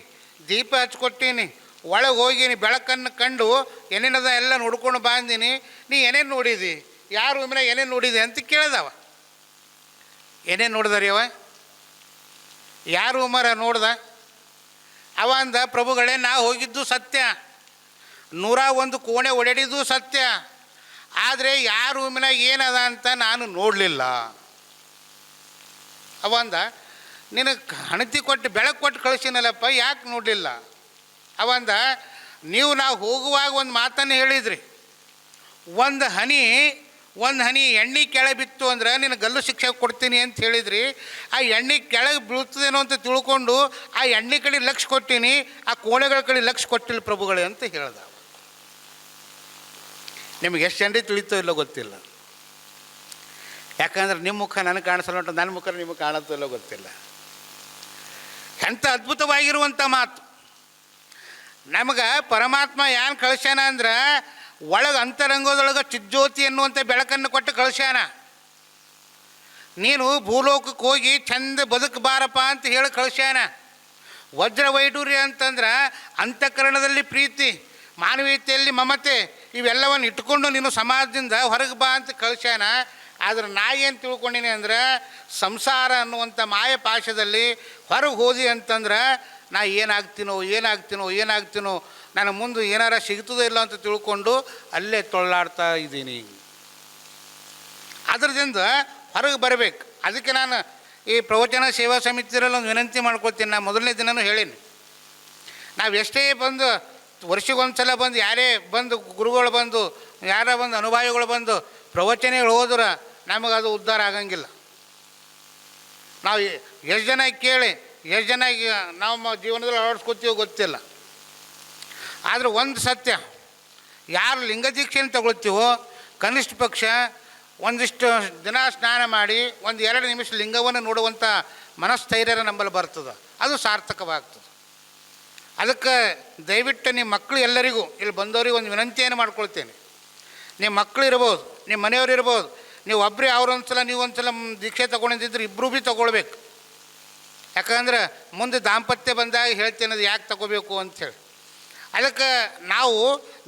ದೀಪ ಹಚ್ಕೊಟ್ಟೀನಿ, ಒಳಗೆ ಹೋಗೀನಿ, ಬೆಳಕನ್ನು ಕಂಡು ಏನೇನದ ಎಲ್ಲ ನೋಡ್ಕೊಂಡು ಬಂದೀನಿ, ನೀ ಏನೇನು ನೋಡಿದಿ, ಯಾರ ರೂಮಿನಾಗ ಏನೇನು ನೋಡಿದೆ ಅಂತ ಕೇಳ್ದವ. ಏನೇನು ನೋಡಿದಾರಿ ಅವ? ಯಾರು ರೂಮರ ನೋಡ್ದ? ಅವ ಅಂದ, ಪ್ರಭುಗಳೇ, ನಾ ಹೋಗಿದ್ದು ಸತ್ಯ, 101 ಕೋಣೆ ಓಡಾಡಿದ್ದು ಸತ್ಯ, ಆದರೆ ಯಾರ ರೂಮಿನಾಗ ಏನದ ಅಂತ ನಾನು ನೋಡಲಿಲ್ಲ. ಅವ ಅಂದ, ನಿನಗೆ ಹಣತಿ ಕೊಟ್ಟು ಬೆಳಕು ಕೊಟ್ಟು ಕಳಿಸಿನಲ್ಲಪ್ಪ, ಯಾಕೆ ನೋಡಲಿಲ್ಲ? ಅವ ಅಂದ, ನಾವು ಹೋಗುವಾಗ ಒಂದು ಮಾತನ್ನು ಹೇಳಿದ್ರಿ, ಒಂದು ಹನಿ ಎಣ್ಣೆ ಕೆಳಗೆ ಬಿತ್ತು ಅಂದ್ರೆ ನಿನ್ನ ಗಲ್ಲು ಶಿಕ್ಷೆ ಕೊಡ್ತೀನಿ ಅಂತ ಹೇಳಿದ್ರಿ. ಆ ಎಣ್ಣೆ ಕೆಳಗೆ ಬೀಳ್ತದೇನೋ ಅಂತ ತಿಳ್ಕೊಂಡು ಆ ಎಣ್ಣೆ ಕಡೆ ಲಕ್ಷ ಕೊಟ್ಟೀನಿ, ಆ ಕೋಣೆಗಳ ಕಡೆ ಲಕ್ಷ ಕೊಟ್ಟಿಲ್ಲ ಪ್ರಭುಗಳೇ ಅಂತ ಹೇಳ್ದ. ನಿಮಗೆ ಎಷ್ಟು ಜನರಿಗೆ ತಿಳಿತೋ ಇಲ್ಲೋ ಗೊತ್ತಿಲ್ಲ. ಯಾಕಂದ್ರೆ ನಿಮ್ಮ ಮುಖ ನನಗೆ ಕಾಣಿಸಲ್ಲ, ಉಂಟು ನನ್ನ ಮುಖ ನಿಮಗೆ ಕಾಣುತ್ತೋ ಇಲ್ಲೋ ಗೊತ್ತಿಲ್ಲ. ಎಂಥ ಅದ್ಭುತವಾಗಿರುವಂಥ ಮಾತು. ನಮಗೆ ಪರಮಾತ್ಮ ಏನು ಕಳಿಸ್ಯಾನ ಅಂದ್ರೆ, ಒಳಗೆ ಅಂತರಂಗದೊಳಗೆ ಚಿಜ್ಯೋತಿ ಎನ್ನುವಂಥ ಬೆಳಕನ್ನು ಕೊಟ್ಟು ಕಳಿಸ್ಯಾನ. ನೀನು ಭೂಲೋಕಕ್ಕೆ ಹೋಗಿ ಚಂದ ಬದುಕಬಾರಪ್ಪ ಅಂತ ಹೇಳಿ ಕಳಿಸ್ಯಾನ. ವಜ್ರ ವೈಡೂರ್ಯ ಅಂತಂದ್ರೆ ಅಂತಃಕರಣದಲ್ಲಿ ಪ್ರೀತಿ, ಮಾನವೀಯತೆಯಲ್ಲಿ ಮಮತೆ, ಇವೆಲ್ಲವನ್ನು ಇಟ್ಕೊಂಡು ನೀನು ಸಮಾಜದಿಂದ ಹೊರಗೆ ಬಾ ಅಂತ ಕಳಿಸ್ಯಾನ. ಆದರೆ ನಾ ಏನು ತಿಳ್ಕೊಂಡಿನಿ ಅಂದ್ರೆ, ಸಂಸಾರ ಅನ್ನುವಂಥ ಮಾಯ ಪಾಶದಲ್ಲಿ ಹೊರಗೆ ಹೋದಿ ಅಂತಂದ್ರೆ ನಾ ಏನಾಗ್ತೀನೋ ನನ್ನ ಮುಂದೆ ಏನಾರ ಸಿಗ್ತದೋ ಇಲ್ಲ ಅಂತ ತಿಳ್ಕೊಂಡು ಅಲ್ಲೇ ತೊಳ್ಳಾಡ್ತಾ ಇದ್ದೀನಿ. ಅದರದಿಂದ ಹೊರಗೆ ಬರಬೇಕು. ಅದಕ್ಕೆ ನಾನು ಈ ಪ್ರವಚನ ಸೇವಾ ಸಮಿತಿಯಲ್ಲಿ ಒಂದು ವಿನಂತಿ ಮಾಡ್ಕೊತೀನಿ. ನಾನು ಮೊದಲನೇ ದಿನವೂ ಹೇಳೀನಿ, ನಾವು ಎಷ್ಟೇ ಬಂದು ವರ್ಷಗೊಂದ್ಸಲ ಬಂದು ಯಾರೇ ಬಂದು ಗುರುಗಳು ಬಂದು ಯಾರ ಬಂದು ಅನುಭವಿಗಳು ಬಂದು ಪ್ರವಚನಗಳು ಹೋದ್ರೆ ನಮಗದು ಉದ್ಧಾರ ಆಗಂಗಿಲ್ಲ. ನಾವು ಎಷ್ಟು ಜನ ಕೇಳಿ ಎಷ್ಟು ಜನ ನಾವು ಜೀವನದಲ್ಲಿ ಅಳವಡಿಸ್ಕೊತೀವೋ ಗೊತ್ತಿಲ್ಲ. ಆದರೆ ಒಂದು ಸತ್ಯ, ಯಾರು ಲಿಂಗದೀಕ್ಷೆಯನ್ನು ತಗೊಳ್ತೀವೋ ಕನಿಷ್ಠ ಪಕ್ಷ ಒಂದಿಷ್ಟು ದಿನ ಸ್ನಾನ ಮಾಡಿ 1-2 ನಿಮಿಷ ಲಿಂಗವನ್ನು ನೋಡುವಂಥ ಮನಸ್ಥೈರ್ಯ ನಮ್ಮಲ್ಲಿ ಬರ್ತದೆ, ಅದು ಸಾರ್ಥಕವಾಗ್ತದೆ. ಅದಕ್ಕೆ ದಯವಿಟ್ಟು ನಿಮ್ಮ ಮಕ್ಕಳು ಎಲ್ಲರಿಗೂ ಇಲ್ಲಿ ಬಂದವರಿಗೆ ಒಂದು ವಿನಂತಿಯನ್ನು ಮಾಡ್ಕೊಳ್ತೇನೆ. ನಿಮ್ಮ ಮಕ್ಕಳು ಇರ್ಬೋದು, ನಿಮ್ಮ ಮನೆಯವರು ಇರ್ಬೋದು, ನೀವು ಒಬ್ಬರೇ ಅವರೊಂದ್ಸಲ ನೀವೊಂದ್ಸಲ ದೀಕ್ಷೆ ತೊಗೊಂಡಿದ್ದರೆ ಇಬ್ಬರೂ ಭೀ ತೊಗೊಳ್ಬೇಕು. ಯಾಕಂದ್ರೆ ಮುಂದೆ ದಾಂಪತ್ಯ ಬಂದಾಗ ಹೇಳ್ತೇನೆ ಅದು ಯಾಕೆ ತಗೋಬೇಕು ಅಂಥೇಳಿ. ಅದಕ್ಕೆ ನಾವು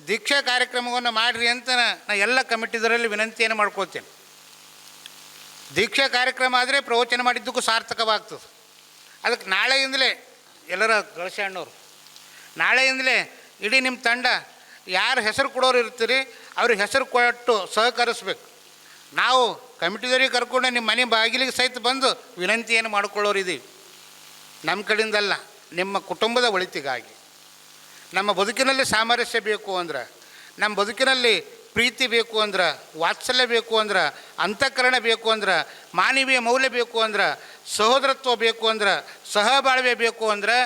ದೀಕ್ಷಾ ಕಾರ್ಯಕ್ರಮವನ್ನು ಮಾಡಿರಿ ಅಂತ ನಾನು ಎಲ್ಲ ಕಮಿಟಿದರಲ್ಲಿ ವಿನಂತಿಯನ್ನು ಮಾಡ್ಕೊಳ್ತೇನೆ. ದೀಕ್ಷಾ ಕಾರ್ಯಕ್ರಮ ಆದರೆ ಪ್ರವಚನ ಮಾಡಿದ್ದಕ್ಕೂ ಸಾರ್ಥಕವಾಗ್ತದೆ. ಅದಕ್ಕೆ ನಾಳೆಯಿಂದಲೇ ಎಲ್ಲರ ಗಳಸಣ್ಣವರು ನಾಳೆಯಿಂದಲೇ ಇಡೀ ನಿಮ್ಮ ತಂಡ ಯಾರು ಹೆಸರು ಕೊಡೋರು ಇರ್ತೀರಿ ಅವ್ರಿಗೆ ಹೆಸರು ಕೊಟ್ಟು ಸಹಕರಿಸ್ಬೇಕು. ನಾವು ಕಮಿಟಿದವ್ರಿಗೆ ಕರ್ಕೊಂಡು ನಿಮ್ಮ ಮನೆ ಬಾಗಿಲಿಗೆ ಸಹಿತ ಬಂದು ವಿನಂತಿಯನ್ನು ಮಾಡ್ಕೊಳ್ಳೋರಿದ್ದೀವಿ. ನಮ್ಮ ಕಡೆಯಿಂದಲ್ಲ, ನಿಮ್ಮ ಕುಟುಂಬದ ಒಳಿತಿಗಾಗಿ. ನಮ್ಮ ಬದುಕಿನಲ್ಲಿ ಸಾಮರಸ್ಯ ಬೇಕು ಅಂದ್ರೆ, ನಮ್ಮ ಬದುಕಿನಲ್ಲಿ ಪ್ರೀತಿ ಬೇಕು ಅಂದ್ರೆ, ವಾತ್ಸಲ್ಯ ಬೇಕು ಅಂದ್ರೆ, ಅಂತಃಕರಣ ಬೇಕು ಅಂದ್ರೆ, ಮಾನವೀಯ ಮೌಲ್ಯ ಬೇಕು ಅಂದ್ರೆ, ಸಹೋದರತ್ವ ಬೇಕು ಅಂದ್ರೆ, ಸಹಬಾಳ್ವೆ ಬೇಕು ಅಂದ್ರೆ,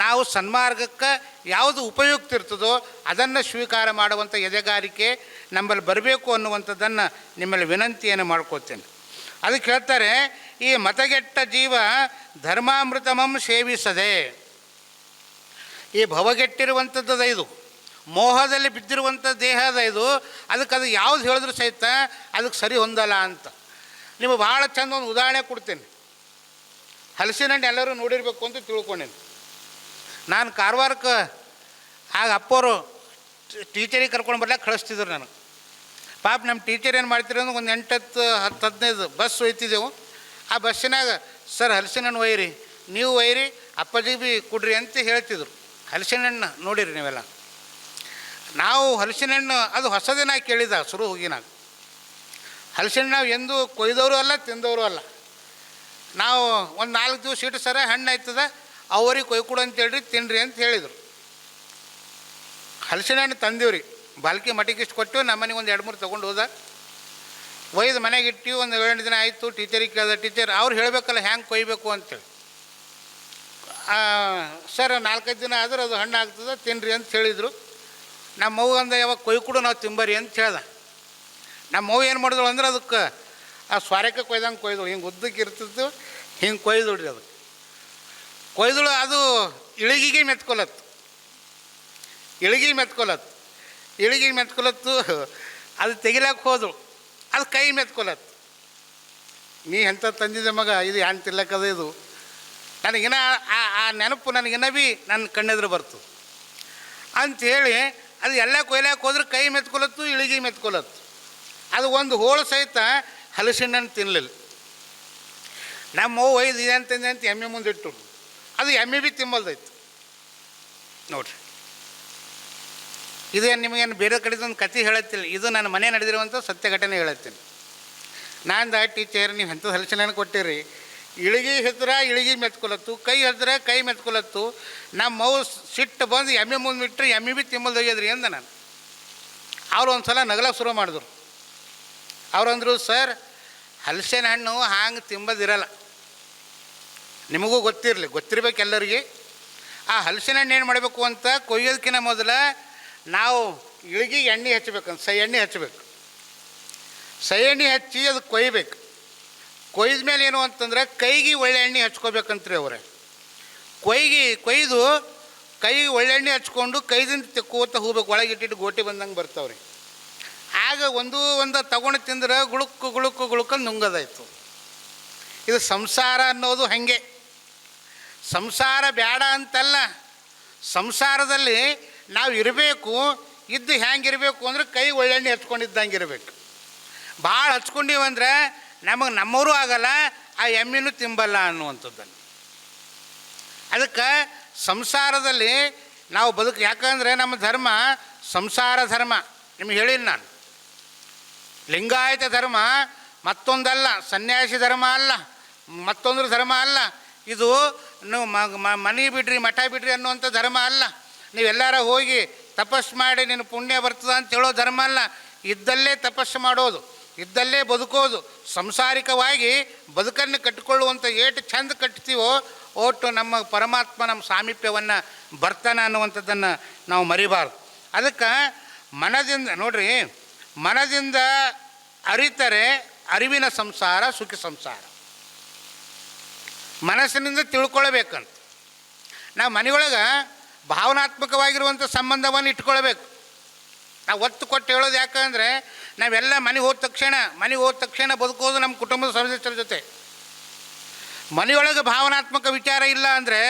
ನಾವು ಸನ್ಮಾರ್ಗಕ್ಕೆ ಯಾವುದು ಉಪಯುಕ್ತ ಇರ್ತದೋ ಅದನ್ನು ಸ್ವೀಕಾರ ಮಾಡುವಂಥ ಎದೆಗಾರಿಕೆ ನಮ್ಮಲ್ಲಿ ಬರಬೇಕು ಅನ್ನುವಂಥದ್ದನ್ನು ನಿಮ್ಮಲ್ಲಿ ವಿನಂತಿಯನ್ನು ಮಾಡ್ಕೋತೇನೆ. ಅದಕ್ಕೆ ಹೇಳ್ತಾರೆ, ಈ ಮತಗೆಟ್ಟ ಜೀವ ಧರ್ಮಾಮೃತಮಂ ಸೇವಿಸದೆ. ಈ ಭವಗೆಟ್ಟಿರುವಂಥದ್ದು ಇದು, ಮೋಹದಲ್ಲಿ ಬಿದ್ದಿರುವಂಥ ದೇಹ ಅದ ಇದು. ಅದಕ್ಕೆ ಅದು ಯಾವ್ದು ಹೇಳಿದ್ರು ಸಹಿತ ಅದಕ್ಕೆ ಸರಿ ಹೊಂದಲ್ಲ ಅಂತ ನಿಮಗೆ ಭಾಳ ಚಂದ ಒಂದು ಉದಾಹರಣೆ ಕೊಡ್ತೀನಿ. ಹಲಸಿನ ಹಣ್ಣು ಎಲ್ಲರೂ ನೋಡಿರಬೇಕು ಅಂತ ತಿಳ್ಕೊಂಡೇನೆ. ನಾನು ಕಾರವಾರಕ್ಕೆ ಆಗ ಅಪ್ಪವರು ಟೀಚರಿಗೆ ಕರ್ಕೊಂಡು ಬರ್ಲಿಕ್ಕೆ ಕಳಿಸ್ತಿದ್ರು ನನಗೆ. ಪಾಪ ನಮ್ಮ ಟೀಚರ್ ಏನು ಮಾಡ್ತಿರೋ ಅಂದ್ರೆ ಒಂದು 8-10-15 ಬಸ್ ಒಯ್ತಿದ್ದೆವು. ಆ ಬಸ್ಸಿನಾಗ ಸರ್ ಹಲಸಿನ ಹಣ್ಣು ಒಯ್ಯಿರಿ, ನೀವು ಒಯ್ಯಿರಿ, ಅಪ್ಪಾಜಿ ಭೀ ಕೊಡ್ರಿ ಅಂತ ಹೇಳ್ತಿದ್ರು. ಹಲಸಿನ ಹಣ್ಣು ನೋಡಿರಿ ನೀವೆಲ್ಲ. ನಾವು ಹಲಸಿನ ಹಣ್ಣು ಅದು ಹೊಸದಿನ ಕೇಳಿದ ಶುರು ಹೋಗಿನಾಗ. ಹಲಸಿನ ನಾವು ಎಂದೂ ಕೊಯ್ದವರು ಅಲ್ಲ, ತಿಂದವರು ಅಲ್ಲ. ನಾವು ಒಂದು 4 ದಿವಸ ಇಟ್ಟು ಸರ ಹಣ್ಣು ಆಯ್ತದ ಅವ್ರಿಗೆ ಕೊಯ್ಕೊಡು ಅಂತೇಳ್ರಿ, ತಿನ್ನಿರಿ ಅಂತ ಹೇಳಿದರು. ಹಲಸಿನ ಹಣ್ಣು ತಂದೀವ್ರಿ, ಬಾಲ್ಕಿ ಮಟ್ಟಿಗೆ ಇಷ್ಟು ಕೊಟ್ಟು ನಮ್ಮನೆಗೆ ಒಂದು 2-3 ತೊಗೊಂಡು ಹೋದ. ಒಯ್ದು ಮನೆಗೆ ಇಟ್ಟು ಒಂದು 7 ದಿನ ಆಯಿತು. ಟೀಚರಿಗೆ ಕೇಳಿದ, ಟೀಚರ್ ಅವ್ರು ಹೇಳಬೇಕಲ್ಲ ಹ್ಯಾಂಗೆ ಕೊಯ್ಬೇಕು ಅಂತೇಳಿ. ಸರ್ 4-5 ದಿನ ಆದ್ರೆ ಅದು ಹಣ್ಣು ಆಗ್ತದೆ, ತಿನ್ನಿರಿ ಅಂತ ಹೇಳಿದರು. ನಮ್ಮ ಮಗು ಅಂದ, ಯಾವಾಗ ಕೊಯ್ಕೊಡು ನಾವು ತಿಂಬರಿ ಅಂತ ಹೇಳ್ದ. ನಮ್ಮ ಮಗು ಏನು ಮಾಡಿದಳು ಅಂದ್ರೆ ಅದಕ್ಕೆ ಆ ಸ್ವರಕ್ಕೆ ಕೊಯ್ದಂಗೆ ಕೊಯ್ದಳು. ಹಿಂಗೆ ಉದ್ದಕ್ಕೆ ಇರ್ತಿತ್ತು, ಹಿಂಗೆ ಕೊಯ್ದುಳ್ರಿ. ಅದು ಕೊಯ್ದಳು, ಅದು ಇಳಿಗೆಗೆ ಮೆತ್ಕೊಲತ್ತು. ಅದು ತೆಗಿಲಾಕ ಹೋದಳು, ಅದು ಕೈ ಮೆತ್ಕೊಲತ್ತು. ನೀ ಎಂಥ ತಂದಿದ್ದೆ ಮಗ, ಇದು ಏನು ತಿಲ್ಲಕ್ಕದ ಇದು. ನನಗಿನ್ನ ಆ ನೆನಪು ನನಗಿನ್ನ ಭೀ ನನ್ನ ಕಣ್ಣೆದುರು ಬರ್ತು ಅಂಥೇಳಿ ಅದು ಎಲ್ಲ ಕೊಯ್ಲಾಕ ಹೋದ್ರೆ ಕೈ ಮೆತ್ಕೊಲತ್ತು, ಇಳಿಗೆ ಮೆತ್ಕೊಲತ್ತು. ಅದು ಒಂದು ಹೋಳು ಸಹಿತ ಹಲಸಿನ ಹಣ್ಣು ತಿನ್ನಲಿಲ್ಲ. ನಮ್ಮ ಅವ್ವ ಒಯ್ದು ಇದಂತಂದೆ ಅಂತ ಎಮ್ಮೆ ಮುಂದಿಟ್ಟು ಅದು ಎಮ್ಮೆ ಭೀ ತಿಂಬಲ್ದಾಯ್ತು ನೋಡ್ರಿ. ಇದೇನು ನಿಮಗೇನು ಬೇರೆ ಕಡೆದೊಂದು ಕತೆ ಹೇಳತ್ತಿಲ್ಲ, ಇದು ನನ್ನ ಮನೆ ನಡೆದಿರುವಂಥ ಸತ್ಯ ಘಟನೆ ಹೇಳತ್ತೀನಿ. ನಾನು ಟೀಚರ್ ನೀವು ಎಂಥದ್ದು ಹಲಸಿನ ಹಣ್ಣು ಕೊಟ್ಟಿರಿ, ಇಳಿಗೆ ಹೆದ್ರ ಇಳಿಗೆ ಮೆತ್ಕೊಲತ್ತು, ಕೈ ಹೆದ್ರ ಕೈ ಮೆತ್ಕೊಲತ್ತು. ನಮ್ಮ ಮೌ ಸಿಟ್ಟು ಬಂದು ಎಮ್ಮೆ ಮುಂದೆ ಬಿಟ್ಟರೆ ಎಮ್ಮೆ ಭೀ ತಿಂಬಲ್ದು ಹೋಗ್ಯದ್ರಿ ಅಂದ ನಾನು. ಅವ್ರು ಒಂದು ಸಲ ನಗಲಕ್ಕೆ ಶುರು ಮಾಡಿದ್ರು. ಅವ್ರಂದರು, ಸರ್ ಹಲಸಿನ ಹಣ್ಣು ಹಾಂಗೆ ತಿಂಬೋದಿರಲ್ಲ, ನಿಮಗೂ ಗೊತ್ತಿರ್ಬೇಕು ಎಲ್ಲರಿಗೆ. ಆ ಹಲಸಿನ ಹಣ್ಣು ಏನು ಮಾಡಬೇಕು ಅಂತ ಕೊಯ್ಯೋದಕ್ಕಿಂತ ಮೊದಲ ನಾವು ಇಳಿಗೆ ಎಣ್ಣೆ ಹಚ್ಚಬೇಕಂತ ಸೈ ಎಣ್ಣೆ ಹಚ್ಚಬೇಕು. ಸೈ ಎಣ್ಣೆ ಹಚ್ಚಿ ಅದು ಕೊಯ್ಬೇಕು. ಕೊಯ್ದ ಮೇಲೆ ಏನು ಅಂತಂದ್ರೆ ಕೈಗೆ ಒಳ್ಳೆ ಎಣ್ಣೆ ಹಚ್ಕೋಬೇಕಂತ್ರಿ ಅವರೇ. ಕೊಯ್ದು ಕೈಗೆ ಒಳ್ಳೆ ಎಣ್ಣೆ ಹಚ್ಕೊಂಡು ಕೈದಿಂದ ತೆಕ್ಕೋತ ಹೋಗ್ಬೇಕು, ಒಳಗಿಟ್ಟಿಟ್ಟು ಗೋಟಿ ಬಂದಂಗೆ ಬರ್ತಾವ್ರಿ. ಆಗ ಒಂದು ತಗೊಂಡು ತಿಂದ್ರೆ ಗುಳುಕು ನುಂಗದಾಯ್ತು. ಇದು ಸಂಸಾರ ಅನ್ನೋದು ಹಾಗೆ. ಸಂಸಾರ ಬೇಡ ಅಂತಲ್ಲ, ಸಂಸಾರದಲ್ಲಿ ನಾವು ಇರಬೇಕು. ಇದ್ದು ಹೆಂಗಿರಬೇಕು ಅಂದ್ರೆ ಕೈ ಒಳ್ಳೆಣ್ಣೆ ಹಚ್ಕೊಂಡಿದ್ದಂಗೆ ಇರಬೇಕು. ಭಾಳ ಹಚ್ಕೊಂಡಿವಂದ್ರೆ ನಮ್ಮವರು ಆಗಲ್ಲ, ಆ ಎಮ್ಮಿನೂ ತಿಂಬಲ್ಲ ಅನ್ನುವಂಥದ್ದನ್ನು. ಅದಕ್ಕೆ ಸಂಸಾರದಲ್ಲಿ ನಾವು ಯಾಕಂದರೆ ನಮ್ಮ ಧರ್ಮ ಸಂಸಾರ ಧರ್ಮ. ನಿಮ್ಗೆ ಹೇಳಿಲ್ಲ ನಾನು, ಲಿಂಗಾಯತ ಧರ್ಮ ಮತ್ತೊಂದಲ್ಲ, ಸನ್ಯಾಸಿ ಧರ್ಮ ಅಲ್ಲ, ಮತ್ತೊಂದು ಧರ್ಮ ಅಲ್ಲ. ಇದು ನೀವು ಮನೆ ಬಿಡ್ರಿ ಮಠ ಬಿಡ್ರಿ ಅನ್ನುವಂಥ ಧರ್ಮ ಅಲ್ಲ. ನೀವೆಲ್ಲರ ಹೋಗಿ ತಪಸ್ಸು ಮಾಡಿ ನಿನ್ನ ಪುಣ್ಯ ಬರ್ತದ ಅಂತ ಹೇಳೋ ಧರ್ಮ ಅಲ್ಲ. ಇದ್ದಲ್ಲೇ ತಪಸ್ಸು ಮಾಡೋದು, ಇದ್ದಲ್ಲೇ ಬದುಕೋದು, ಸಂಸಾರಿಕವಾಗಿ ಬದುಕನ್ನು ಕಟ್ಟಿಕೊಳ್ಳುವಂಥ ಏಟು ಚಂದ ಕಟ್ತೀವೋ ಒಟ್ಟು ನಮ್ಮ ಪರಮಾತ್ಮ ನಮ್ಮ ಸಾಮೀಪ್ಯವನ್ನು ಬರ್ತಾನೆ ಅನ್ನುವಂಥದ್ದನ್ನು ನಾವು ಮರಿಬಾರ್ದು. ಅದಕ್ಕೆ ಮನದಿಂದ ನೋಡ್ರಿ, ಮನದಿಂದ ಅರಿತರೆ ಅರಿವಿನ ಸಂಸಾರ ಸುಖಿ ಸಂಸಾರ. ಮನಸ್ಸಿನಿಂದ ತಿಳ್ಕೊಳ್ಬೇಕಂತ ನಾವು ಮನೆಯೊಳಗೆ ಭಾವನಾತ್ಮಕವಾಗಿರುವಂಥ ಸಂಬಂಧವನ್ನು ಇಟ್ಕೊಳ್ಬೇಕು. ನಾವು ಒತ್ತು ಕೊಟ್ಟು ಹೇಳೋದು ಯಾಕಂದರೆ ನಾವೆಲ್ಲ ಮನೆಗೆ ಹೋದ ತಕ್ಷಣ ಬದುಕೋದು ನಮ್ಮ ಕುಟುಂಬದ ಸದಸ್ಯರ ಜೊತೆ. ಮನೆಯೊಳಗೆ ಭಾವನಾತ್ಮಕ ವಿಚಾರ ಇಲ್ಲ ಅಂದರೆ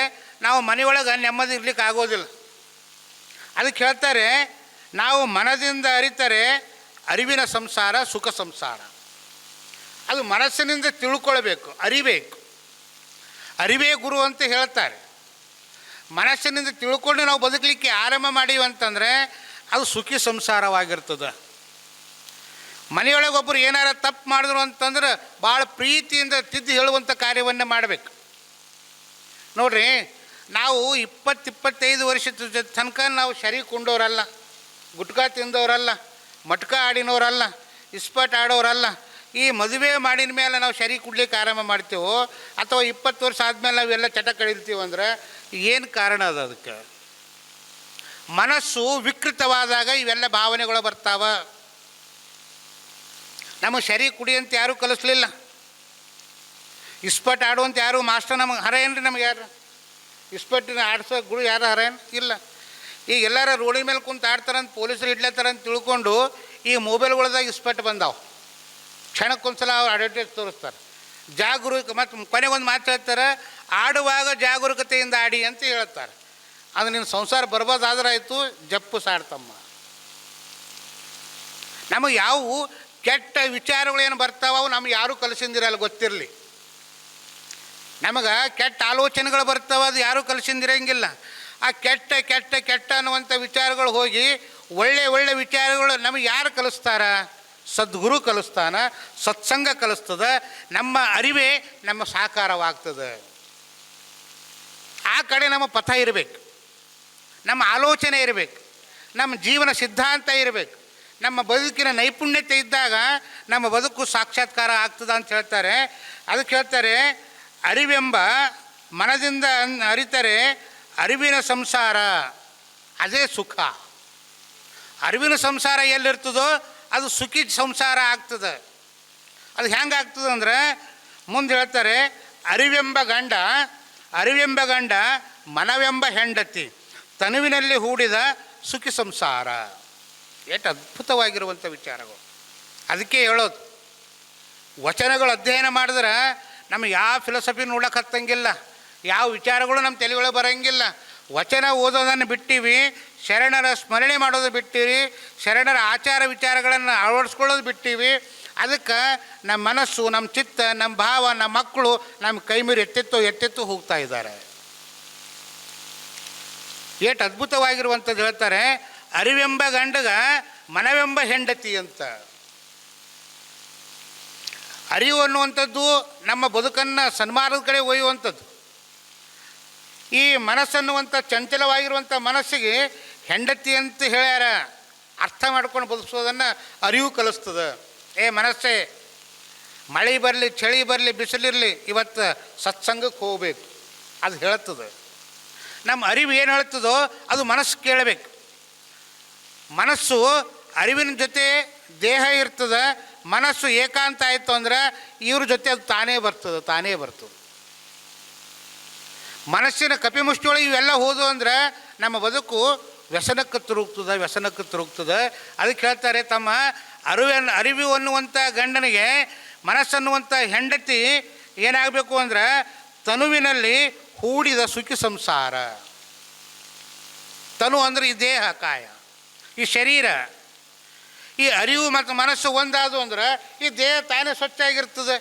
ನಾವು ಮನೆಯೊಳಗೆ ನೆಮ್ಮದಿ ಇರ್ಲಿಕ್ಕೆ ಆಗೋದಿಲ್ಲ. ಅದಕ್ಕೆ ಹೇಳ್ತಾರೆ, ನಾವು ಮನದಿಂದ ಅರಿತರೆ ಅರಿವಿನ ಸಂಸಾರ ಸುಖ ಸಂಸಾರ. ಅದು ಮನಸ್ಸಿನಿಂದ ತಿಳ್ಕೊಳ್ಬೇಕು, ಅರಿವೇ ಗುರು ಅಂತ ಹೇಳ್ತಾರೆ. ಮನಸ್ಸಿನಿಂದ ತಿಳ್ಕೊಂಡು ನಾವು ಬದುಕಲಿಕ್ಕೆ ಆರಂಭ ಮಾಡೀವಿ ಅಂತಂದರೆ ಅದು ಸುಖಿ ಸಂಸಾರವಾಗಿರ್ತದೆ. ಮನೆಯೊಳಗೆ ಒಬ್ಬರು ಏನಾರ ತಪ್ಪು ಮಾಡಿದ್ರು ಅಂತಂದ್ರೆ ಭಾಳ ಪ್ರೀತಿಯಿಂದ ತಿದ್ದಿ ಹೇಳುವಂಥ ಕಾರ್ಯವನ್ನು ಮಾಡಬೇಕು. ನೋಡ್ರಿ, ನಾವು 20-25 ವರ್ಷದ ತನಕ ನಾವು ಶರೀ ಕೊಂಡವರಲ್ಲ, ಗುಟ್ಕಾ ತಿಂದವರಲ್ಲ, ಮಟ್ಕ ಆಡಿನವರಲ್ಲ, ಇಸ್ಪಟ್ ಆಡೋರಲ್ಲ. ಈ ಮದುವೆ ಮಾಡಿದ ಮೇಲೆ ನಾವು ಶರೀ ಕುಡ್ಲಿಕ್ಕೆ ಆರಂಭ ಮಾಡ್ತೀವೋ ಅಥವಾ 20 ವರ್ಷ ಆದಮೇಲೆ ನಾವೆಲ್ಲ ಚಟ ಕಳೀತೀವಿ ಅಂದ್ರೆ ಏನು ಕಾರಣ ಅದು? ಅದಕ್ಕೆ ಮನಸ್ಸು ವಿಕೃತವಾದಾಗ ಇವೆಲ್ಲ ಭಾವನೆಗಳು ಬರ್ತಾವ. ನಮಗೆ ಶರೀ ಕುಡಿಯಂತ ಯಾರೂ ಕಲಿಸ್ಲಿಲ್ಲ, ಇಸ್ಪಟ್ ಆಡುವಂತ ಯಾರು ಮಾಸ್ಟರ್ ನಮಗೆ ಹರೇನ್ರಿ. ನಮಗೆ ಯಾರು ಇಸ್ಪಟ್ಟಿನ ಆಡ್ಸೋ ಗುರು ಯಾರು ಹರೇನು ಇಲ್ಲ. ಈಗ ಎಲ್ಲರ ರೋಡಿನ ಮೇಲೆ ಕುಂತು ಆಡ್ತಾರಂತ ಪೊಲೀಸರು ಇಡ್ಲತ್ತಾರಂತ ತಿಳ್ಕೊಂಡು ಈ ಮೊಬೈಲ್ಗಳ್ದಾಗ ಇಸ್ಪಟ್ ಬಂದಾವೆ. ಕ್ಷಣಕ್ಕೊಂದ್ಸಲ ಅವ್ರು ಅಡ್ವರ್ಟೈಸ್ ತೋರಿಸ್ತಾರೆ. ಮತ್ತು ಕೊನೆಗೊಂದು ಮಾತು ಹೇಳ್ತಾರೆ, ಆಡುವಾಗ ಜಾಗರೂಕತೆಯಿಂದ ಆಡಿ ಅಂತ ಹೇಳ್ತಾರೆ. ಅದು ನಿನ್ನ ಸಂಸಾರ ಬರ್ಬೋದಾದ್ರೆ ಆಯಿತು, ಜಪ್ಪು ಸಾಡ್ತಮ್ಮ. ನಮಗೆ ಯಾವುವು ಕೆಟ್ಟ ವಿಚಾರಗಳೇನು ಬರ್ತಾವೆ ಅವು ನಮಗೆ ಯಾರೂ ಕಲಿಸಿಂದಿರಲ್ಲ, ಗೊತ್ತಿರಲಿ. ನಮಗೆ ಕೆಟ್ಟ ಆಲೋಚನೆಗಳು ಬರ್ತಾವೆ, ಅದು ಯಾರೂ ಕಲಿಸಿಂದಿರಂಗಿಲ್ಲ. ಆ ಕೆಟ್ಟ ಅನ್ನುವಂಥ ವಿಚಾರಗಳು ಹೋಗಿ ಒಳ್ಳೆ ವಿಚಾರಗಳು ನಮಗೆ ಯಾರು ಕಲಿಸ್ತಾರ? ಸದ್ಗುರು ಕಲಿಸ್ತಾನ, ಸತ್ಸಂಗ ಕಲಿಸ್ತದೆ. ನಮ್ಮ ಅರಿವೇ ನಮ್ಮ ಸಾಕಾರವಾಗ್ತದೆ. ಆ ಕಡೆ ನಮ್ಮ ಪಥ ಇರಬೇಕು, ನಮ್ಮ ಆಲೋಚನೆ ಇರಬೇಕು, ನಮ್ಮ ಜೀವನ ಸಿದ್ಧಾಂತ ಇರಬೇಕು. ನಮ್ಮ ಬದುಕಿನ ನೈಪುಣ್ಯತೆ ಇದ್ದಾಗ ನಮ್ಮ ಬದುಕು ಸಾಕ್ಷಾತ್ಕಾರ ಆಗ್ತದೆ ಅಂತ ಹೇಳ್ತಾರೆ. ಅದಕ್ಕೆ ಹೇಳ್ತಾರೆ, ಅರಿವೆಂಬ ಮನದಿಂದ ಅರಿತರೆ ಅರಿವಿನ ಸಂಸಾರ ಅದೇ ಸುಖ. ಅರಿವಿನ ಸಂಸಾರ ಎಲ್ಲಿರ್ತದೋ ಅದು ಸುಖಿ ಸಂಸಾರ ಆಗ್ತದೆ. ಅದು ಹೆಂಗೆ ಆಗ್ತದೆ ಅಂದರೆ ಮುಂದೆ ಹೇಳ್ತಾರೆ, ಅರಿವೆಂಬ ಗಂಡ ಮನವೆಂಬ ಹೆಂಡತಿ ತನುವಿನಲ್ಲಿ ಹೂಡಿದ ಸುಖಿ ಸಂಸಾರ. ಎಷ್ಟು ಅದ್ಭುತವಾಗಿರುವಂಥ ವಿಚಾರಗಳು. ಅದಕ್ಕೆ ಹೇಳೋದು, ವಚನಗಳು ಅಧ್ಯಯನ ಮಾಡಿದ್ರೆ ನಮಗೆ ಯಾವ ಫಿಲಾಸಫಿ ನೋಡೋಕೆ ಹತ್ತಂಗಿಲ್ಲ, ಯಾವ ವಿಚಾರಗಳು ನಮ್ಮ ತಲೆಯೊಳಗೆ ಬರೋಂಗಿಲ್ಲ. ವಚನ ಓದೋದನ್ನು ಬಿಟ್ಟಿವಿ, ಶರಣರ ಸ್ಮರಣೆ ಮಾಡೋದು ಬಿಟ್ಟಿವಿ, ಶರಣರ ಆಚಾರ ವಿಚಾರಗಳನ್ನು ಅಳವಡಿಸ್ಕೊಳ್ಳೋದು ಬಿಟ್ಟಿವಿ. ಅದಕ್ಕೆ ನಮ್ಮ ಮನಸ್ಸು, ನಮ್ಮ ಚಿತ್ತ, ನಮ್ಮ ಭಾವ, ನಮ್ಮ ಮಕ್ಕಳು ನಮ್ಮ ಕೈ ಮೀರಿ ಎತ್ತೆತ್ತು ಹೋಗ್ತಾ ಇದ್ದಾರೆ. ಏಟು ಅದ್ಭುತವಾಗಿರುವಂಥದ್ದು ಹೇಳ್ತಾರೆ, ಅರಿವೆಂಬ ಗಂಡಗ ಮನವೆಂಬ ಹೆಂಡತಿ ಅಂತ. ಅರಿವು ಅನ್ನುವಂಥದ್ದು ನಮ್ಮ ಬದುಕನ್ನು ಸನ್ಮಾರ್ಗದ ಕಡೆ ಒಯ್ಯುವಂಥದ್ದು. ಈ ಮನಸ್ಸನ್ನುವಂಥ ಚಂಚಲವಾಗಿರುವಂಥ ಮನಸ್ಸಿಗೆ ಹೆಂಡತಿ ಅಂತ ಹೇಳ್ಯಾರ. ಅರ್ಥ ಮಾಡ್ಕೊಂಡು ಬದುಕಿಸೋದನ್ನು ಅರಿವು ಕಲಿಸ್ತದೆ. ಮನಸ್ಸೇ, ಮಳೆ ಬರಲಿ, ಚಳಿ ಬರಲಿ, ಬಿಸಿಲಿರಲಿ, ಇವತ್ತು ಸತ್ಸಂಗಕ್ಕೆ ಹೋಗಬೇಕು ಅದು ಹೇಳ್ತದೆ. ನಮ್ಮ ಅರಿವು ಏನು ಹೇಳ್ತದೋ ಅದು ಮನಸ್ಸು ಕೇಳಬೇಕು. ಮನಸ್ಸು ಅರಿವಿನ ಜೊತೆ ದೇಹ ಇರ್ತದೆ. ಮನಸ್ಸು ಏಕಾಂತ ಆಯಿತು ಅಂದ್ರೆ ಇವ್ರ ಜೊತೆ ಅದು ತಾನೇ ಬರ್ತದೆ. ಮನಸ್ಸಿನ ಕಪಿಮುಷ್ಟಿಯೊಳಗೆ ಇವೆಲ್ಲ ಹೋದು ಅಂದ್ರೆ ನಮ್ಮ ಬದುಕು ವ್ಯಸನಕ್ಕೆ ತಿರುಗ್ತದೆ. ಅದಕ್ಕೆ ಹೇಳ್ತಾರೆ, ತಮ್ಮ ಅರಿವು ಅನ್ನುವಂಥ ಗಂಡನಿಗೆ ಮನಸ್ಸನ್ನುವಂಥ ಹೆಂಡತಿ ಏನಾಗಬೇಕು ಅಂದ್ರೆ ತನುವಿನಲ್ಲಿ ಹೂಡಿದ ಸುಖಿ ಸಂಸಾರ. ತನು ಅಂದರೆ ಈ ದೇಹ, ಕಾಯ, ಈ ಶರೀರ. ಈ ಅರಿವು ಮತ್ತು ಮನಸ್ಸು ಒಂದಾದು ಅಂದ್ರೆ ಈ ದೇಹ ತಾನೇ ಸ್ವಚ್ಛಾಗಿರ್ತದೆ.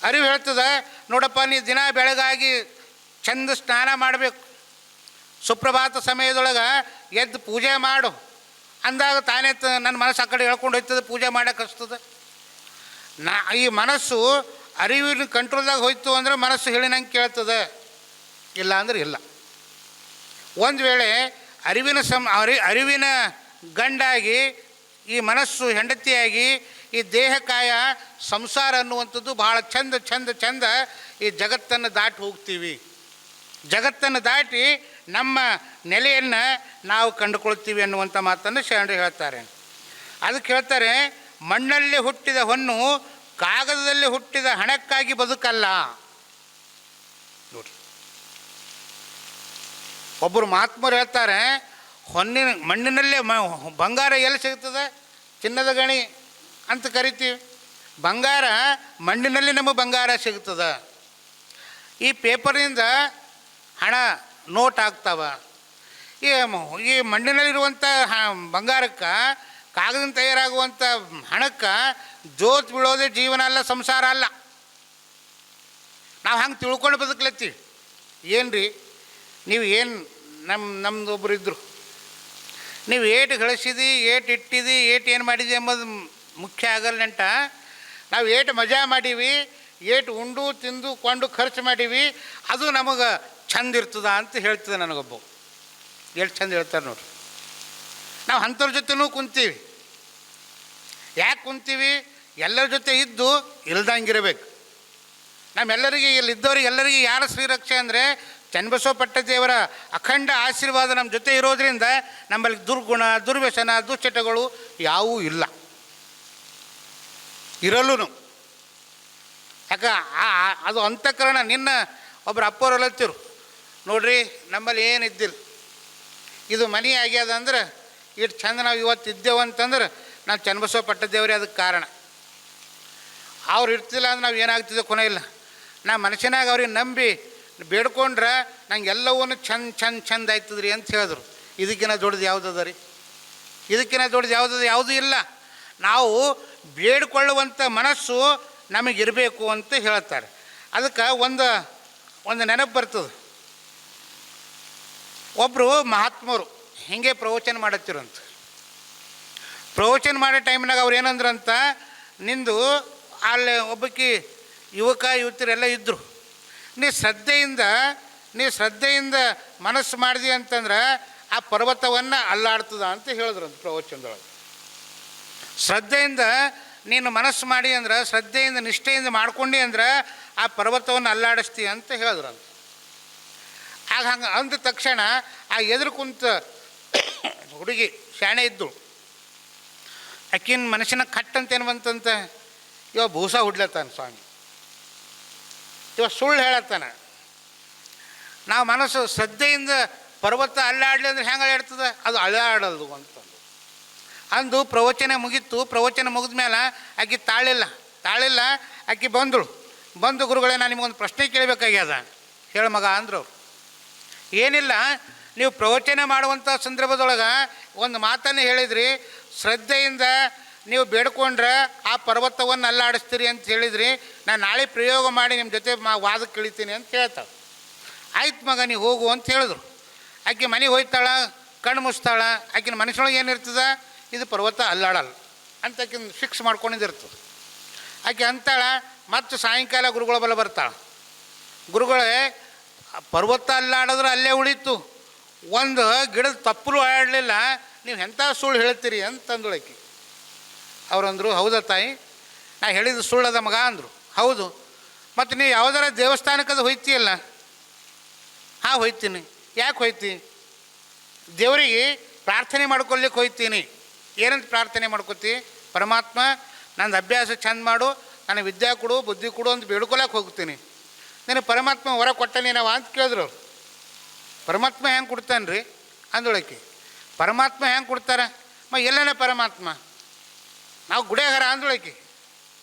ಅರಿವು ಹೇಳ್ತದೆ, ನೋಡಪ್ಪ, ನೀ ದಿನ ಬೆಳಗಾಗಿ ಚಂದ ಸ್ನಾನ ಮಾಡಬೇಕು, ಸುಪ್ರಭಾತ ಸಮಯದೊಳಗೆ ಎದ್ದು ಪೂಜೆ ಮಾಡು ಅಂದಾಗ ತಾನೇ ನನ್ನ ಮನಸ್ಸು ಆ ಕಡೆ ಹೇಳ್ಕೊಂಡು ಹೋಗ್ತದೆ, ಪೂಜೆ ಮಾಡೋಕೆ ಹಚ್ತದೆ. ಈ ಮನಸ್ಸು ಅರಿವಿನ ಕಂಟ್ರೋಲ್ದಾಗ ಹೋಯ್ತು ಅಂದ್ರೆ ಮನಸ್ಸು ಹೇಳಿನಂಗೆ ಕೇಳ್ತದೆ, ಇಲ್ಲ ಅಂದ್ರೆ ಇಲ್ಲ. ಒಂದು ವೇಳೆ ಅರಿವಿನ ಗಂಡಾಗಿ ಈ ಮನಸ್ಸು ಹೆಂಡತಿಯಾಗಿ ಈ ದೇಹಕಾಯ ಸಂಸಾರ ಅನ್ನುವಂಥದ್ದು ಭಾಳ ಚಂದ ಈ ಜಗತ್ತನ್ನು ದಾಟಿ ಹೋಗ್ತೀವಿ. ಜಗತ್ತನ್ನು ದಾಟಿ ನಮ್ಮ ನೆಲೆಯನ್ನು ನಾವು ಕಂಡುಕೊಳ್ತೀವಿ ಅನ್ನುವಂಥ ಮಾತನ್ನು ಶರಣರು ಹೇಳ್ತಾರೆ. ಅದಕ್ಕೆ ಹೇಳ್ತಾರೆ, ಮಣ್ಣಲ್ಲಿ ಹುಟ್ಟಿದ ಹೊನ್ನು ಕಾಗದದಲ್ಲಿ ಹುಟ್ಟಿದ ಹಣಕ್ಕಾಗಿ ಬದುಕಲ್ಲ. ನೋಡ್ರಿ, ಒಬ್ಬರು ಮಹಾತ್ಮರು ಹೇಳ್ತಾರೆ, ಮಣ್ಣಿನಲ್ಲೇ ಬಂಗಾರ ಎಲ್ಲಿ ಸಿಗ್ತದೆ? ಚಿನ್ನದ ಗಣಿ ಅಂತ ಕರಿತೀವಿ. ಬಂಗಾರ ಮಣ್ಣಿನಲ್ಲಿ ನಮಗೆ ಬಂಗಾರ ಸಿಗ್ತದೆ. ಈ ಪೇಪರಿಂದ ಹಣ ನೋಟ್ ಆಗ್ತಾವ. ಈ ಮಣ್ಣಿನಲ್ಲಿರುವಂಥ ಬಂಗಾರಕ್ಕೆ, ಕಾಗದಿಂದ ತಯಾರಾಗುವಂಥ ಹಣಕ್ಕೆ ಜೋತ್ ಬೀಳೋದೇ ಜೀವನ ಅಲ್ಲ, ಸಂಸಾರ ಅಲ್ಲ. ನಾವು ಹಂಗೆ ತಿಳ್ಕೊಂಡು ಬದುಕ್ಲತ್ತೀವಿ. ಏನು ರೀ, ನೀವು ಏನು ನಮ್ಮದು ಒಬ್ಬರು ಇದ್ದರು, ನೀವು ಏಟು ಗಳಿಸಿದಿ, ಏಟು ಇಟ್ಟಿದಿ, ಏಟು ಏನು ಮಾಡಿದಿ ಎಂಬುದು ಮುಖ್ಯ ಆಗಲ್ಲ ನೆಂಟ. ನಾವು ಏಟು ಮಜಾ ಮಾಡೀವಿ, ಏಟು ಉಂಡು ತಿಂದು ಕೊಂಡು ಖರ್ಚು ಮಾಡೀವಿ, ಅದು ನಮಗೆ ಚಂದ ಇರ್ತದ ಅಂತ ಹೇಳ್ತದೆ ನನಗೊಬ್ಬ. ಎಷ್ಟು ಚಂದ ಹೇಳ್ತಾರೆ ನೋಡ್ರಿ. ನಾವು ಅಂಥವ್ರ ಜೊತೆನೂ ಕುಂತೀವಿ. ಯಾಕೆ ಕುಂತೀವಿ? ಎಲ್ಲರ ಜೊತೆ ಇದ್ದು ಇಲ್ದಂಗಿರಬೇಕು. ನಮ್ಮೆಲ್ಲರಿಗೆ ಇಲ್ಲಿದ್ದವ್ರಿಗೆ ಎಲ್ಲರಿಗೆ ಯಾರ ಶ್ರೀರಕ್ಷೆ ಅಂದರೆ ಚನ್ನಬಸವ ಪಟ್ಟದೇವರ ಅಖಂಡ ಆಶೀರ್ವಾದ ನಮ್ಮ ಜೊತೆ ಇರೋದ್ರಿಂದ ನಮ್ಮಲ್ಲಿ ದುರ್ಗುಣ, ದುರ್ವ್ಯಸನ, ದುಶ್ಚಟಗಳು ಯಾವೂ ಇಲ್ಲ, ಇರಲ್ಲೂ. ಯಾಕೆ ಅದು ಅಂತಃಕರಣ. ನಿನ್ನ ಒಬ್ಬರು ಅಪ್ಪವರಲ್ಲತ್ತಿರು ನೋಡ್ರಿ, ನಮ್ಮಲ್ಲಿ ಏನು ಇದ್ದಿಲ್ಲ, ಇದು ಮನೆ ಆಗ್ಯದ ಅಂದ್ರೆ ಇಷ್ಟು ಚಂದ ನಾವು ಇವತ್ತು ಇದ್ದೇವಂತಂದ್ರೆ ನಾವು ಚನ್ನಬಸವ ಪಟ್ಟದೇವರೇ ಅದಕ್ಕೆ ಕಾರಣ. ಅವ್ರು ಇರ್ತಿಲ್ಲ ಅಂದ್ರೆ ನಾವು ಏನಾಗ್ತಿದ್ದೋ ಕೊನೆ ಇಲ್ಲ. ನಾ ಮನುಷ್ಯನಾಗ ಅವ್ರಿಗೆ ನಂಬಿ ಬೇಡ್ಕೊಂಡ್ರೆ ನಂಗೆ ಎಲ್ಲವೂ ಚಂದ ಆಯ್ತದ್ರಿ ಅಂತ ಹೇಳಿದ್ರು. ಇದಕ್ಕಿಂತ ದೊಡ್ಡದು ಯಾವುದದ ರೀ? ಇದಕ್ಕಿಂತ ದೊಡ್ಡದು ಯಾವುದೂ ಇಲ್ಲ. ನಾವು ಬೇಡ್ಕೊಳ್ಳುವಂಥ ಮನಸ್ಸು ನಮಗಿರಬೇಕು ಅಂತ ಹೇಳ್ತಾರೆ. ಅದಕ್ಕೆ ಒಂದು ನೆನಪು ಬರ್ತದೆ. ಒಬ್ಬರು ಮಹಾತ್ಮರು ಹೀಗೆ ಪ್ರವಚನ ಮಾಡತ್ತಿರಂತ. ಪ್ರವಚನ ಮಾಡೋ ಟೈಮ್ನಾಗ ಅವ್ರು ಏನಂದ್ರಂತ, ನಿಂದು ಅಲ್ಲಿ ಒಬ್ಬಕಿ ಯುವಕ ಯುವತಿಯರೆಲ್ಲ ಇದ್ದರು, ನೀ ಶ್ರದ್ಧೆಯಿಂದ ಮನಸ್ಸು ಮಾಡಿದಿ ಅಂತಂದ್ರೆ ಆ ಪರ್ವತವನ್ನು ಅಲ್ಲಾಡ್ತದ ಅಂತ ಹೇಳಿದ್ರಂತ ಪ್ರವಚನದೊಳಗೆ. ಶ್ರದ್ಧೆಯಿಂದ ನೀನು ಮನಸ್ಸು ಮಾಡಿ ಅಂದ್ರೆ, ಶ್ರದ್ಧೆಯಿಂದ ನಿಷ್ಠೆಯಿಂದ ಮಾಡ್ಕೊಂಡು ಅಂದ್ರೆ ಆ ಪರ್ವತವನ್ನು ಅಲ್ಲಾಡಿಸ್ತೀಯ ಅಂತ ಹೇಳಿದ್ರಂತ. ಆಗ ಹಂಗೆ ಅಂದ ತಕ್ಷಣ ಆ ಎದುರು ಕುಂತ ಹುಡುಗಿ ಶಾಣೆ ಇದ್ದು ಆಕಿನ ಮನುಷ್ಯನ ಕಟ್ಟಂತೇನು ಬಂತಂತ, ಇವ ಭೂಸ ಹುಡ್ಲತ್ತಾನ ಸ್ವಾಮಿ, ಇವ ಸುಳ್ಳು ಹೇಳತ್ತಾನ. ನಾವು ಮನಸ್ಸು ಶ್ರದ್ಧೆಯಿಂದ ಪರ್ವತ ಅಲ್ಲಾಡಲಿ ಅಂದ್ರೆ ಹೆಂಗೆ ಅಲ್ಲಾಡ್ತದೆ? ಅದು ಅಲ್ಲಾಡೋದು ಅಂತಂದು ಅಂದು ಪ್ರವಚನ ಮುಗೀತು. ಪ್ರವಚನ ಮುಗಿದ ಮೇಲೆ ಆಕೆ ತಾಳಿಲ್ಲ. ಆಕೆ ಬಂದು ಗುರುಗಳೇ, ನಾನು ನಿಮಗೊಂದು ಪ್ರಶ್ನೆ ಕೇಳಬೇಕಾಗ್ಯದ, ಹೇಳ ಮಗ ಅಂದ್ರು ಅವ್ರು. ಏನಿಲ್ಲ, ನೀವು ಪ್ರವಚನ ಮಾಡುವಂಥ ಸಂದರ್ಭದೊಳಗೆ ಒಂದು ಮಾತನ್ನು ಹೇಳಿದ್ರಿ, ಶ್ರದ್ಧೆಯಿಂದ ನೀವು ಬೇಡ್ಕೊಂಡ್ರೆ ಆ ಪರ್ವತವನ್ನು ಅಲ್ಲಾಡಿಸ್ತೀರಿ ಅಂತ ಹೇಳಿದ್ರಿ. ನಾನು ನಾಳೆ ಪ್ರಯೋಗ ಮಾಡಿ ನಿಮ್ಮ ಜೊತೆ ವಾದಕ್ಕೆ ಇಳಿತೀನಿ ಅಂತ ಹೇಳ್ತಾಳೆ. ಆಯ್ತು ಮಗ, ನೀವು ಹೋಗು ಅಂತ ಹೇಳಿದ್ರು. ಆಕೆ ಮನೆಗೆ ಹೋಯ್ತಾಳ, ಕಣ್ಣು ಮುಚ್ತಾಳ. ಆಕಿನ ಮನಸ್ಸೊಳಗೆ ಏನಿರ್ತದೆ, ಇದು ಪರ್ವತ ಅಲ್ಲಾಡಲ್ಲ ಅಂತ ಆಕಿನ ಫಿಕ್ಸ್ ಮಾಡ್ಕೊಂಡಿದ್ದಿರ್ತದೆ. ಆಕೆ ಅಂತಾಳ. ಮತ್ತು ಸಾಯಂಕಾಲ ಗುರುಗಳ ಬಲ ಬರ್ತಾಳೆ. ಗುರುಗಳೇ, ಪರ್ವತ ಅಲ್ಲಾಡಿದ್ರೆ ಅಲ್ಲೇ ಉಳೀತು, ಒಂದು ಗಿಡದ ತಪ್ಪಲು ಆಡಲಿಲ್ಲ, ನೀವು ಎಂಥ ಸುಳ್ಳು ಹೇಳ್ತೀರಿ ಅಂತಂದುಳಕಿ. ಅವರಂದರು, ಹೌದಾ ತಾಯಿ, ನಾ ಹೇಳಿದ್ದು ಸುಳ್ಳದ ಮಗ ಅಂದರು. ಹೌದು, ಮತ್ತು ನೀವು ಯಾವುದಾರ ದೇವಸ್ಥಾನಕ್ಕದು ಹೋಯ್ತಿಯಲ್ಲ? ಹಾಂ ಹೋಯ್ತೀನಿ. ಯಾಕೆ ಹೋಯ್ತಿ? ದೇವರಿಗೆ ಪ್ರಾರ್ಥನೆ ಮಾಡ್ಕೊಳ್ಲಿಕ್ಕೆ ಹೋಯ್ತೀನಿ. ಏನಂತ ಪ್ರಾರ್ಥನೆ ಮಾಡ್ಕೋತಿ? ಪರಮಾತ್ಮ, ನಂದು ಅಭ್ಯಾಸ ಚಂದ ಮಾಡು, ನನಗೆ ವಿದ್ಯೆ ಕೊಡು, ಬುದ್ಧಿ ಕೊಡು ಅಂತ ಬೇಡ್ಕೊಳಕ್ಕೆ ಹೋಗ್ತೀನಿ. ನನಗೆ ಪರಮಾತ್ಮ ಹೊರ ಕೊಟ್ಟನೇನವ ಅಂತ ಕೇಳಿದ್ರು ಅವ್ರು. ಪರಮಾತ್ಮ ಹೆಂಗೆ ಕೊಡ್ತಾನೆ ರೀ ಅಂದೊಳಕ್ಕೆ. ಪರಮಾತ್ಮ ಹೆಂಗೆ ಕೊಡ್ತಾರೆ? ಎಲ್ಲನ ಪರಮಾತ್ಮ, ನಾವು ಗುಡೇಗಾರ ಅಂದೊಳಕ್ಕೆ.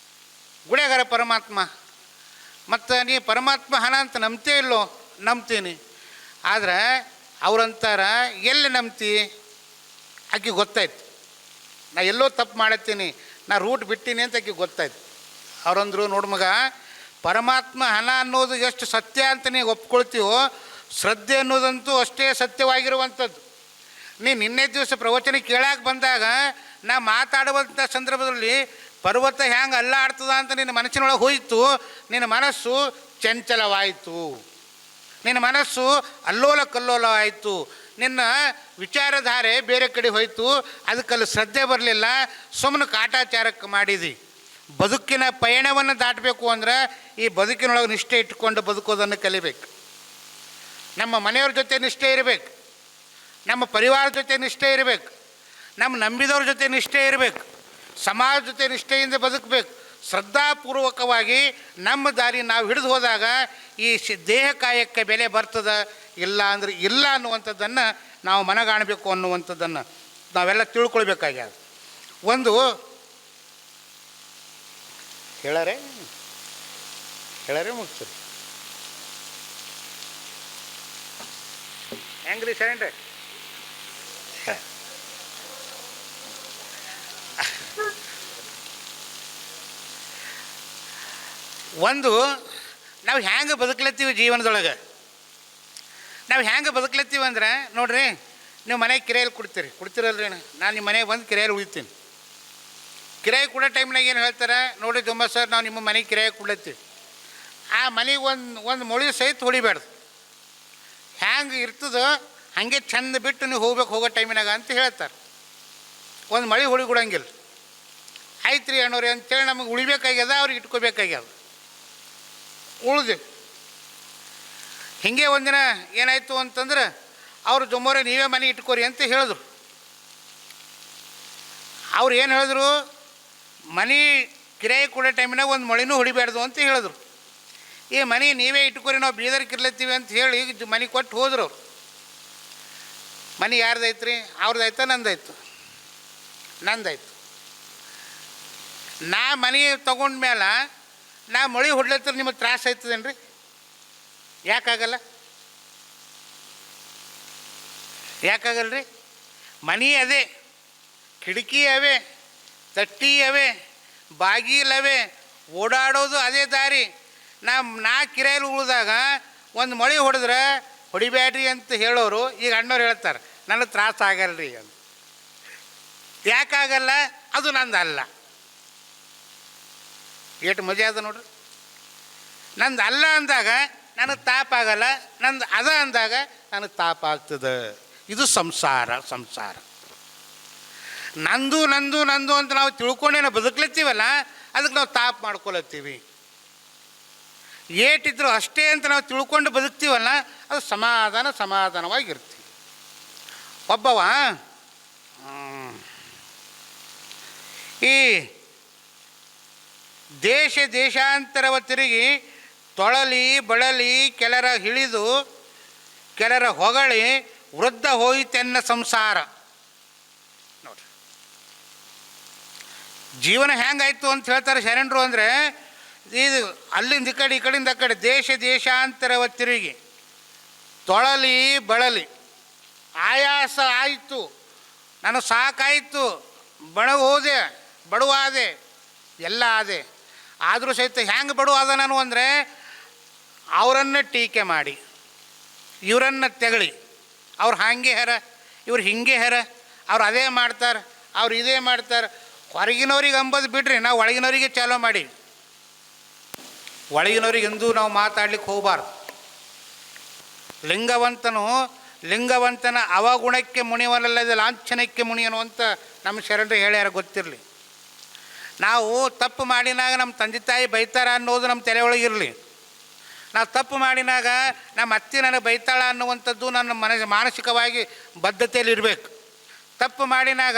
ಗುಡೇಗಾರ ಪರಮಾತ್ಮ. ಮತ್ತು ನೀ ಪರಮಾತ್ಮ ಹಣ ಅಂತ ನಂಬ್ತೇ ಇಲ್ಲೋ? ನಂಬ್ತೀನಿ. ಆದರೆ ಅವ್ರಂತಾರ, ಎಲ್ಲಿ ನಂಬ್ತಿ? ಆಕೆ ಗೊತ್ತಾಯ್ತು, ನಾ ಎಲ್ಲೋ ತಪ್ಪು ಮಾಡತ್ತೀನಿ, ನಾ ರೂಟ್ ಬಿಟ್ಟೀನಿ ಅಂತ ಆಕೆ ಗೊತ್ತಾಯ್ತು. ಅವರಂದರು, ನೋಡು ಮಗ, ಪರಮಾತ್ಮ ಹಣ ಅನ್ನೋದು ಎಷ್ಟು ಸತ್ಯ ಅಂತ ನೀವು ಒಪ್ಕೊಳ್ತೀವೋ, ಶ್ರದ್ಧೆ ಅನ್ನೋದಂತೂ ಅಷ್ಟೇ ಸತ್ಯವಾಗಿರುವಂಥದ್ದು. ನಿನ್ನೆ ದಿವಸ ಪ್ರವಚನ ಕೇಳಕ್ಕೆ ಬಂದಾಗ ನಾ ಮಾತಾಡುವಂಥ ಸಂದರ್ಭದಲ್ಲಿ ಪರ್ವತ ಹ್ಯಾಂಗೆ ಅಲ್ಲಾಡ್ತದ ಅಂತ ನಿನ್ನ ಮನಸ್ಸಿನೊಳಗೆ ಹೋಯಿತು. ನಿನ್ನ ಮನಸ್ಸು ಚಂಚಲವಾಯಿತು, ನಿನ್ನ ಮನಸ್ಸು ಅಲ್ಲೋಲ ಕಲ್ಲೋಲ ಆಯಿತು, ನಿನ್ನ ವಿಚಾರಧಾರೆ ಬೇರೆ ಕಡೆ ಹೋಯಿತು. ಅದಕ್ಕಲ್ಲಿ ಶ್ರದ್ಧೆ ಬರಲಿಲ್ಲ, ಸುಮ್ಮನೆ ಕಾಟಾಚಾರಕ್ಕೆ ಮಾಡಿದಿ. ಬದುಕಿನ ಪಯಣವನ್ನು ದಾಟಬೇಕು ಅಂದ್ರೆ ಈ ಬದುಕಿನೊಳಗೆ ನಿಷ್ಠೆ ಇಟ್ಕೊಂಡು ಬದುಕೋದನ್ನು ಕಲಿಬೇಕು. ನಮ್ಮ ಮನೆಯವ್ರ ಜೊತೆ ನಿಷ್ಠೆ ಇರಬೇಕು, ನಮ್ಮ ಪರಿವಾರದ ಜೊತೆ ನಿಷ್ಠೆ ಇರಬೇಕು, ನಮ್ಮ ನಂಬಿದವ್ರ ಜೊತೆ ನಿಷ್ಠೆ ಇರಬೇಕು, ಸಮಾಜ ಜೊತೆ ನಿಷ್ಠೆಯಿಂದ ಬದುಕಬೇಕು. ಶ್ರದ್ಧಾಪೂರ್ವಕವಾಗಿ ನಮ್ಮ ದಾರಿ ನಾವು ಹಿಡಿದು ಹೋದಾಗ ಈ ದೇಹ ಕಾಯಕ್ಕೆ ಬೆಲೆ ಬರ್ತದೆ. ಇಲ್ಲ ಅಂದರೆ ಇಲ್ಲ ಅನ್ನುವಂಥದ್ದನ್ನು ನಾವು ಮನಗಾಣಬೇಕು ಅನ್ನುವಂಥದ್ದನ್ನು ನಾವೆಲ್ಲ ತಿಳ್ಕೊಳ್ಬೇಕಾಗ್ಯದ. ಒಂದು ಹೇಳರೆ ಮುಗಿಸ್ರಿ ಹೆಂಗ್ರಿ ಸೈನ್ರಿ? ಒಂದು, ನಾವು ಹ್ಯಾಂಗೆ ಬದುಕ್ಲತ್ತೀವಿ ಜೀವನದೊಳಗೆ, ನಾವು ಹ್ಯಾಂಗೆ ಬದುಕ್ಲತ್ತೀವಿ ಅಂದ್ರೆ ನೋಡ್ರಿ, ನೀವು ಮನೆಗೆ ಕಿರಾಯಲ್ಲಿ ಕೊಡ್ತೀರಲ್ರಿ, ನಾನು ನಿಮ್ಮ ಮನೆಗೆ ಬಂದು ಕಿರಾಯಲ್ಲಿ ಉಳಿತೀನಿ. ಕಿರಾಯಿ ಕೊಡೋ ಟೈಮ್ನಾಗ ಏನು ಹೇಳ್ತಾರೆ ನೋಡಿರಿ ತುಂಬ ಸರ್, ನಾವು ನಿಮ್ಮ ಮನೆಗೆ ಕಿರಾಯಿ ಕೊಡ್ಲತ್ತೀವಿ, ಆ ಮನೆಗೆ ಒಂದು ಮೊಳಿ ಸಹಿತ ಹೊಡಿಬಾರ್ದು, ಹ್ಯಾಂಗೆ ಇರ್ತದೋ ಹಾಗೆ ಚಂದ ಬಿಟ್ಟು ನೀವು ಹೋಗೋ ಟೈಮಿನಾಗ ಅಂತ ಹೇಳ್ತಾರೆ. ಒಂದು ಮಳೆ ಹೊಡಿಕೊಡಂಗಿಲ್ಲ. ಆಯ್ತು ರೀ ಅಣ್ಣವ್ರಿ ಅಂತೇಳಿ ನಮಗೆ ಉಳಿಬೇಕಾಗ್ಯದ, ಅವ್ರಿಗೆ ಇಟ್ಕೋಬೇಕಾಗ್ಯದ, ಉಳಿದು ಹೀಗೆ ಒಂದಿನ ಏನಾಯಿತು ಅಂತಂದ್ರೆ ಅವರು ಜೊಮ್ಮೋರೆ ನೀವೇ ಮನೆ ಇಟ್ಕೋರಿ ಅಂತ ಹೇಳಿದ್ರು. ಅವ್ರು ಏನು ಹೇಳಿದ್ರು, ಮನೆ ಕಿರಾಯಿ ಕೊಡೋ ಟೈಮಿನಾಗ ಒಂದು ಮಳಿನೂ ಹೊಡಿಬಾರ್ದು ಅಂತ ಹೇಳಿದ್ರು. ಈ ಮನೆ ನೀವೇ ಇಟ್ಕೋರಿ, ನಾವು ಬೀದರ್ಗೆ ಇರ್ಲತ್ತೀವಿ ಅಂತ ಹೇಳಿ ಮನೆ ಕೊಟ್ಟು ಹೋದ್ರು. ಅವ್ರು ಮನೆ ಯಾರ್ದಾಯ್ತು ರೀ? ಅವ್ರದ್ದಾಯ್ತು, ನಂದಾಯ್ತು. ನಾ ಮನೆ ತೊಗೊಂಡ್ಮೇಲೆ ನಾ ಮಳೆ ಹೊಡ್ಲತ್ತರ ನಿಮಗೆ ತ್ರಾಸ ಆಯ್ತದೇನು ರೀ? ಯಾಕಾಗಲ್ಲ ರೀ? ಮನೆ ಅದೇ, ಕಿಟಕಿ ಅವೇ, ತಟ್ಟಿ ಅವೇ, ಬಾಗಿಲವೇ, ಓಡಾಡೋದು ಅದೇ ದಾರಿ. ನಾ ಕಿರಾಯಲ್ಲಿ ಉಳಿದಾಗ ಒಂದು ಮಳೆ ಹೊಡೆದ್ರೆ ಹೊಡಿಬ್ಯಾಡ್ರಿ ಅಂತ ಹೇಳೋರು ಈಗ ಅಣ್ಣವ್ರು ಹೇಳ್ತಾರೆ ನನಗೆ ತ್ರಾಸ ಆಗಲ್ರಿ ಅಂತ. ಯಾಕಾಗಲ್ಲ? ಅದು ನಂದು ಅಲ್ಲ. ಎಷ್ಟು ಮಜಾ ಅದ ನೋಡ್ರಿ. ನಂದು ಅಲ್ಲ ಅಂದಾಗ ನನಗೆ ತಾಪ ಆಗಲ್ಲ, ನಂದು ಅದ ಅಂದಾಗ ನನಗೆ ತಾಪ ಆಗ್ತದೆ. ಇದು ಸಂಸಾರ. ನಂದು ನಂದು ನಂದು ಅಂತ ನಾವು ತಿಳ್ಕೊಂಡೇನೋ ಬದುಕ್ಲತ್ತೀವಲ್ಲ, ಅದಕ್ಕೆ ನಾವು ತಾಪ ಮಾಡ್ಕೊಳತ್ತೀವಿ. ಏಟಿದ್ರು ಅಷ್ಟೇ ಅಂತ ನಾವು ತಿಳ್ಕೊಂಡು ಬದುಕ್ತೀವಲ್ಲ, ಅದು ಸಮಾಧಾನವಾಗಿರ್ತೀವಿ. ಒಬ್ಬವ ಈ ದೇಶಾಂತರವ ತಿರುಗಿ ತೊಳಲಿ ಬಳಲಿ ಕೆಲರ ಹಿಡಿದು ಕೆಲರ ಹೊಗಳಿ ವೃದ್ಧ ಹೋಯಿತೆನ್ನ ಸಂಸಾರ. ನೋಡ್ರಿ, ಜೀವನ ಹೆಂಗಾಯ್ತು ಅಂತ ಹೇಳ್ತಾರೆ ಶರಣರು. ಅಂದರೆ ಇದು ಅಲ್ಲಿಂದ ಈ ಕಡೆ, ಈ ಕಡೆಯಿಂದ ಆ ಕಡೆ ದೇಶಾಂತರವ ತಿರುಗಿ ತೊಳಲಿ ಬಳಲಿ, ಆಯಾಸ ಆಯಿತು, ನಾನು ಸಾಕಾಯಿತು, ಹೋದೆ, ಬಡವಾದೆ, ಎಲ್ಲ ಆದೆ. ಆದರೂ ಸಹಿತ ಹೆಂಗೆ ಬಡವಾದ ನಾನು ಅಂದರೆ ಅವರನ್ನು ಟೀಕೆ ಮಾಡಿ, ಇವರನ್ನು ತೆಗಳಿ, ಅವ್ರು ಹಾಗೆ ಹೆರ, ಇವ್ರು ಹಿಂಗೆ ಹೆರ, ಅವ್ರು ಅದೇ ಮಾಡ್ತಾರೆ, ಅವ್ರು ಇದೇ ಮಾಡ್ತಾರೆ. ಹೊರಗಿನವ್ರಿಗೆ ಅಂಬೋದು ಬಿಡ್ರಿ, ನಾವು ಒಳಗಿನವರಿಗೆ ಚಾಲೋ ಮಾಡಿ. ಒಳಗಿನವ್ರಿಗೆ ಎಂದೂ ನಾವು ಮಾತಾಡ್ಲಿಕ್ಕೆ ಹೋಗಬಾರ್ದು. ಲಿಂಗವಂತನ ಅವಗುಣಕ್ಕೆ ಮುನಿವನಲ್ಲದೆ ಲಾಂಛನಕ್ಕೆ ಮುನಿ ಅನ್ನುವಂಥ ನಮ್ಮ ಶರಣರು ಹೇಳ್ಯಾರ, ಗೊತ್ತಿರಲಿ. ನಾವು ತಪ್ಪು ಮಾಡಿನಾಗ ನಮ್ಮ ತಂದೆ ತಾಯಿ ಬೈತಾರ ಅನ್ನೋದು ನಮ್ಮ ತಲೆ ಒಳಗಿರಲಿ. ನಾವು ತಪ್ಪು ಮಾಡಿನಾಗ ನಮ್ಮ ಅತ್ತಿ ನನಗೆ ಬೈತಾಳ ಅನ್ನುವಂಥದ್ದು ನನ್ನ ಮಾನಸಿಕವಾಗಿ ಬದ್ಧತೆಯಲ್ಲಿ ಇರಬೇಕು. ತಪ್ಪು ಮಾಡಿನಾಗ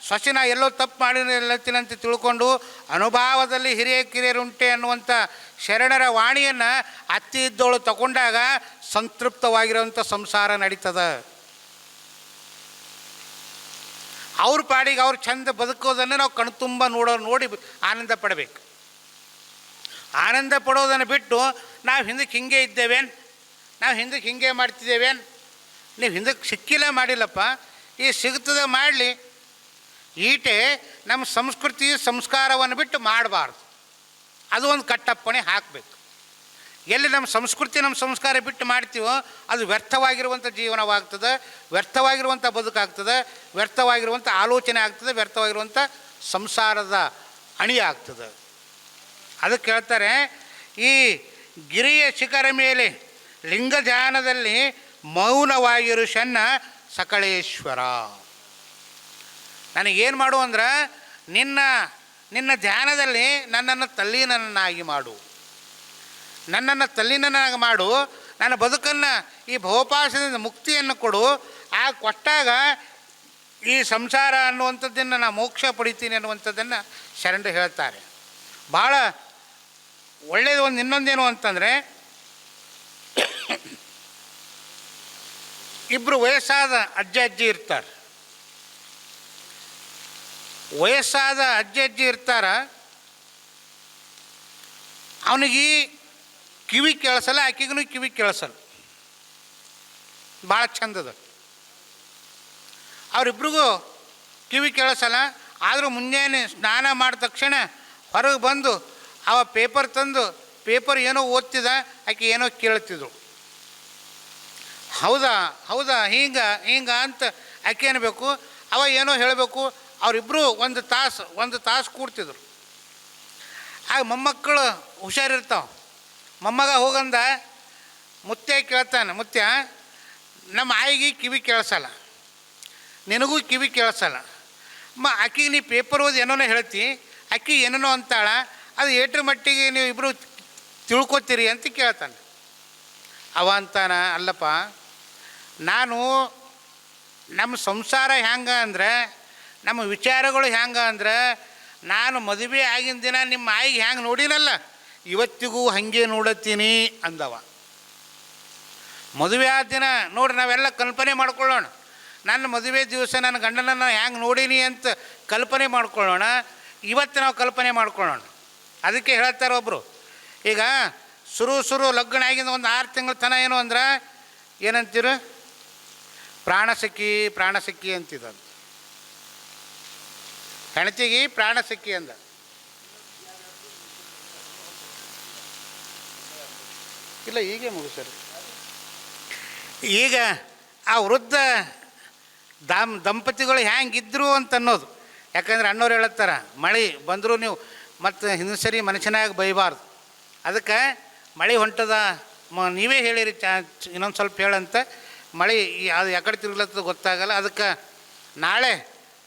ಸೊಸಿನ ಎಲ್ಲೋ ತಪ್ಪು ಮಾಡಿಲ್ಲತ್ತಿನಂತ ತಿಳ್ಕೊಂಡು ಅನುಭವದಲ್ಲಿ ಹಿರಿಯ ಕಿರಿಯರುಂಟೆ ಅನ್ನುವಂಥ ಶರಣರ ವಾಣಿಯನ್ನು ಅತ್ತಿ ಇದ್ದವಳು ತಗೊಂಡಾಗ ಸಂತೃಪ್ತವಾಗಿರುವಂಥ ಸಂಸಾರ ನಡೀತದ. ಅವ್ರ ಪಾಡಿಗೆ ಅವ್ರು ಚಂದ ಬದುಕೋದನ್ನು ನಾವು ಕಣ್ತುಂಬ ನೋಡಿ ಆನಂದ ಪಡಬೇಕು. ಆನಂದ ಪಡೋದನ್ನು ಬಿಟ್ಟು ನಾವು ಹಿಂದಕ್ಕೆ ಹಿಂಗೆ ಇದ್ದೇವೇನು, ನಾವು ಹಿಂದಕ್ಕೆ ಹಿಂಗೆ ಮಾಡ್ತಿದ್ದೇವೇನು, ನೀವು ಹಿಂದಕ್ಕೆ ಸಿಕ್ಕಿಲ್ಲ ಮಾಡಿಲ್ಲಪ್ಪ, ಈ ಸಿಗ್ತದೆ ಮಾಡಲಿ. ಈಟೆ ನಮ್ಮ ಸಂಸ್ಕೃತಿ ಸಂಸ್ಕಾರವನ್ನು ಬಿಟ್ಟು ಮಾಡಬಾರ್ದು. ಅದು ಒಂದು ಕಟ್ಟಪ್ಪಣೆ ಹಾಕಬೇಕು. ಎಲ್ಲಿ ನಮ್ಮ ಸಂಸ್ಕೃತಿ ನಮ್ಮ ಸಂಸ್ಕಾರ ಬಿಟ್ಟು ಮಾಡ್ತೀವೋ ಅದು ವ್ಯರ್ಥವಾಗಿರುವಂಥ ಜೀವನವಾಗ್ತದೆ, ವ್ಯರ್ಥವಾಗಿರುವಂಥ ಬದುಕಾಗ್ತದೆ, ವ್ಯರ್ಥವಾಗಿರುವಂಥ ಆಲೋಚನೆ ಆಗ್ತದೆ, ವ್ಯರ್ಥವಾಗಿರುವಂಥ ಸಂಸಾರದ ಅಣಿ ಆಗ್ತದೆ. ಅದಕ್ಕೆ ಹೇಳ್ತಾರೆ, ಈ ಗಿರಿಯ ಶಿಖರ ಮೇಲೆ ಲಿಂಗ ಧ್ಯಾನದಲ್ಲಿ ಮೌನವಾಗಿರು ಶನ್ನ ಸಕಳೇಶ್ವರ. ನನಗೇನು ಮಾಡು ಅಂದ್ರೆ ನಿನ್ನ ಧ್ಯಾನದಲ್ಲಿ ನನ್ನನ್ನು ತಲ್ಲೀನನ್ನಾಗಿ ಮಾಡು, ನನ್ನನ್ನು ತಲ್ಲೀನನಾಗಿ ಮಾಡು, ನನ್ನ ಬದುಕನ್ನು ಈ ಭವಪಾಶದಿಂದ ಮುಕ್ತಿಯನ್ನು ಕೊಡು. ಆ ಕೊಟ್ಟಾಗ ಈ ಸಂಸಾರ ಅನ್ನುವಂಥದ್ದನ್ನು ನಾನು ಮೋಕ್ಷ ಪಡಿತೀನಿ ಅನ್ನುವಂಥದ್ದನ್ನು ಶರಣರು ಹೇಳ್ತಾರೆ. ಭಾಳ ಒಳ್ಳೆಯದು. ಒಂದು ಇನ್ನೊಂದೇನು ಅಂತಂದರೆ, ಇಬ್ಬರು ವಯಸ್ಸಾದ ಅಜ್ಜಿ ಇರ್ತಾರೆ. ವಯಸ್ಸಾದ ಅಜ್ಜಿ ಇರ್ತಾರ, ಅವನಿಗೆ ಕಿವಿ ಕೇಳಿಸಲ್ಲ, ಆಕೆಗೂ ಕಿವಿ ಕೇಳಿಸಲ್ಲ. ಭಾಳ ಚಂದದ. ಅವರಿಬ್ರಿಗೂ ಕಿವಿ ಕೇಳಿಸಲ್ಲ. ಆದರೂ ಮುಂಜಾನೆ ಸ್ನಾನ ಮಾಡಿದ ತಕ್ಷಣ ಹೊರಗೆ ಬಂದು ಅವ ಪೇಪರ್ ತಂದು ಪೇಪರ್ ಏನೋ ಓದ್ತಿದ್ದ, ಆಕೆ ಏನೋ ಕೇಳ್ತಿದ್ರು. ಹೌದಾ ಹಿಂಗ ಅಂತ ಆಕೆ ಅನ್ಬೇಕು, ಅವ ಏನೋ ಹೇಳಬೇಕು. ಅವರಿಬ್ಬರು ಒಂದು ತಾಸು ಕೂಡ್ತಿದ್ರು. ಆಗ ಮೊಮ್ಮಕ್ಕಳು ಹುಷಾರಿರ್ತಾವೆ. ಮೊಮ್ಮಗ ಹೋಗಂದ ಮುತ್ಯ ಕೇಳ್ತಾನೆ, ಮುತ್ಯ ನಮ್ಮ ಆಯಿಗೆ ಕಿವಿ ಕೇಳಿಸಲ್ಲ, ನಿನಗೂ ಕಿವಿ ಕೇಳಿಸಲ್ಲ, ಆಕಿಗೆ ನೀ ಪೇಪರ್ ಓದಿ ಏನೋ ಹೇಳ್ತಿ, ಆಕಿ ಏನೇನೋ ಅಂತಾಳ, ಅದು ಏಟ್ರ ಮಟ್ಟಿಗೆ ನೀವು ಇಬ್ಬರು ತಿಳ್ಕೊತೀರಿ ಅಂತ ಕೇಳ್ತಾನೆ. ಅವ ಅಂತಾನ, ಅಲ್ಲಪ್ಪ, ನಾನು ನಮ್ಮ ಸಂಸಾರ ಹ್ಯಾಂಗ ಅಂದ್ರೆ, ನಮ್ಮ ವಿಚಾರಗಳು ಹ್ಯಾಂಗ ಅಂದ್ರೆ, ನಾನು ಮದುವೆ ಆಗಿನ ದಿನ ನಿಮ್ಮ ಆಯಿಗೆ ಹ್ಯಾಂಗೆ ನೋಡಿನಲ್ಲ, ಇವತ್ತಿಗೂ ಹಾಗೆ ನೋಡತ್ತೀನಿ ಅಂದವ. ಮದುವೆ ಆದ ದಿನ ನೋಡಿ ನಾವೆಲ್ಲ ಕಲ್ಪನೆ ಮಾಡ್ಕೊಳ್ಳೋಣ. ನನ್ನ ಮದುವೆ ದಿವಸ ನನ್ನ ಗಂಡನನ್ನು ಹ್ಯಾಂಗೆ ನೋಡೀನಿ ಅಂತ ಕಲ್ಪನೆ ಮಾಡ್ಕೊಳ್ಳೋಣ. ಇವತ್ತು ನಾವು ಕಲ್ಪನೆ ಮಾಡ್ಕೊಳ್ಳೋಣ. ಅದಕ್ಕೆ ಹೇಳ್ತಾರೆ ಒಬ್ಬರು, ಈಗ ಶುರು ಲಗ್ನ ಆಗಿಂದ ಒಂದು 6 ತಿಂಗಳ ತನ ಏನು ಅಂದ್ರೆ ಏನಂತೀರು, ಪ್ರಾಣಸಖಿ ಅಂತಿದ್ದಂತ. ಹೆಣತಿಗೆ ಪ್ರಾಣಸಖಿ ಅಂದ. ಇಲ್ಲ, ಹೀಗೆ ಮುಗಿಸ್ರಿ. ಈಗ ಆ ವೃದ್ಧ ದಂಪತಿಗಳು ಹ್ಯಾಂಗಿದ್ರು ಅಂತ ಅನ್ನೋದು. ಯಾಕಂದ್ರೆ ಅಣ್ಣವ್ರು ಹೇಳತ್ತಾರ, ಮಳೆ ಬಂದರೂ ನೀವು ಮತ್ತು ಹಿಂದೆ ಸರಿ ಮನುಷ್ಯನಾಗಿ ಬೈಬಾರ್ದು. ಅದಕ್ಕೆ ಮಳೆ ಹೊಂಟದ, ನೀವೇ ಹೇಳಿರಿ, ಇನ್ನೊಂದು ಸ್ವಲ್ಪ ಹೇಳಂತ. ಮಳೆ ಅದು ಯಾಕಡೆ ತಿರುಗ್ಲತ್ತದ ಗೊತ್ತಾಗಲ್ಲ. ಅದಕ್ಕೆ ನಾಳೆ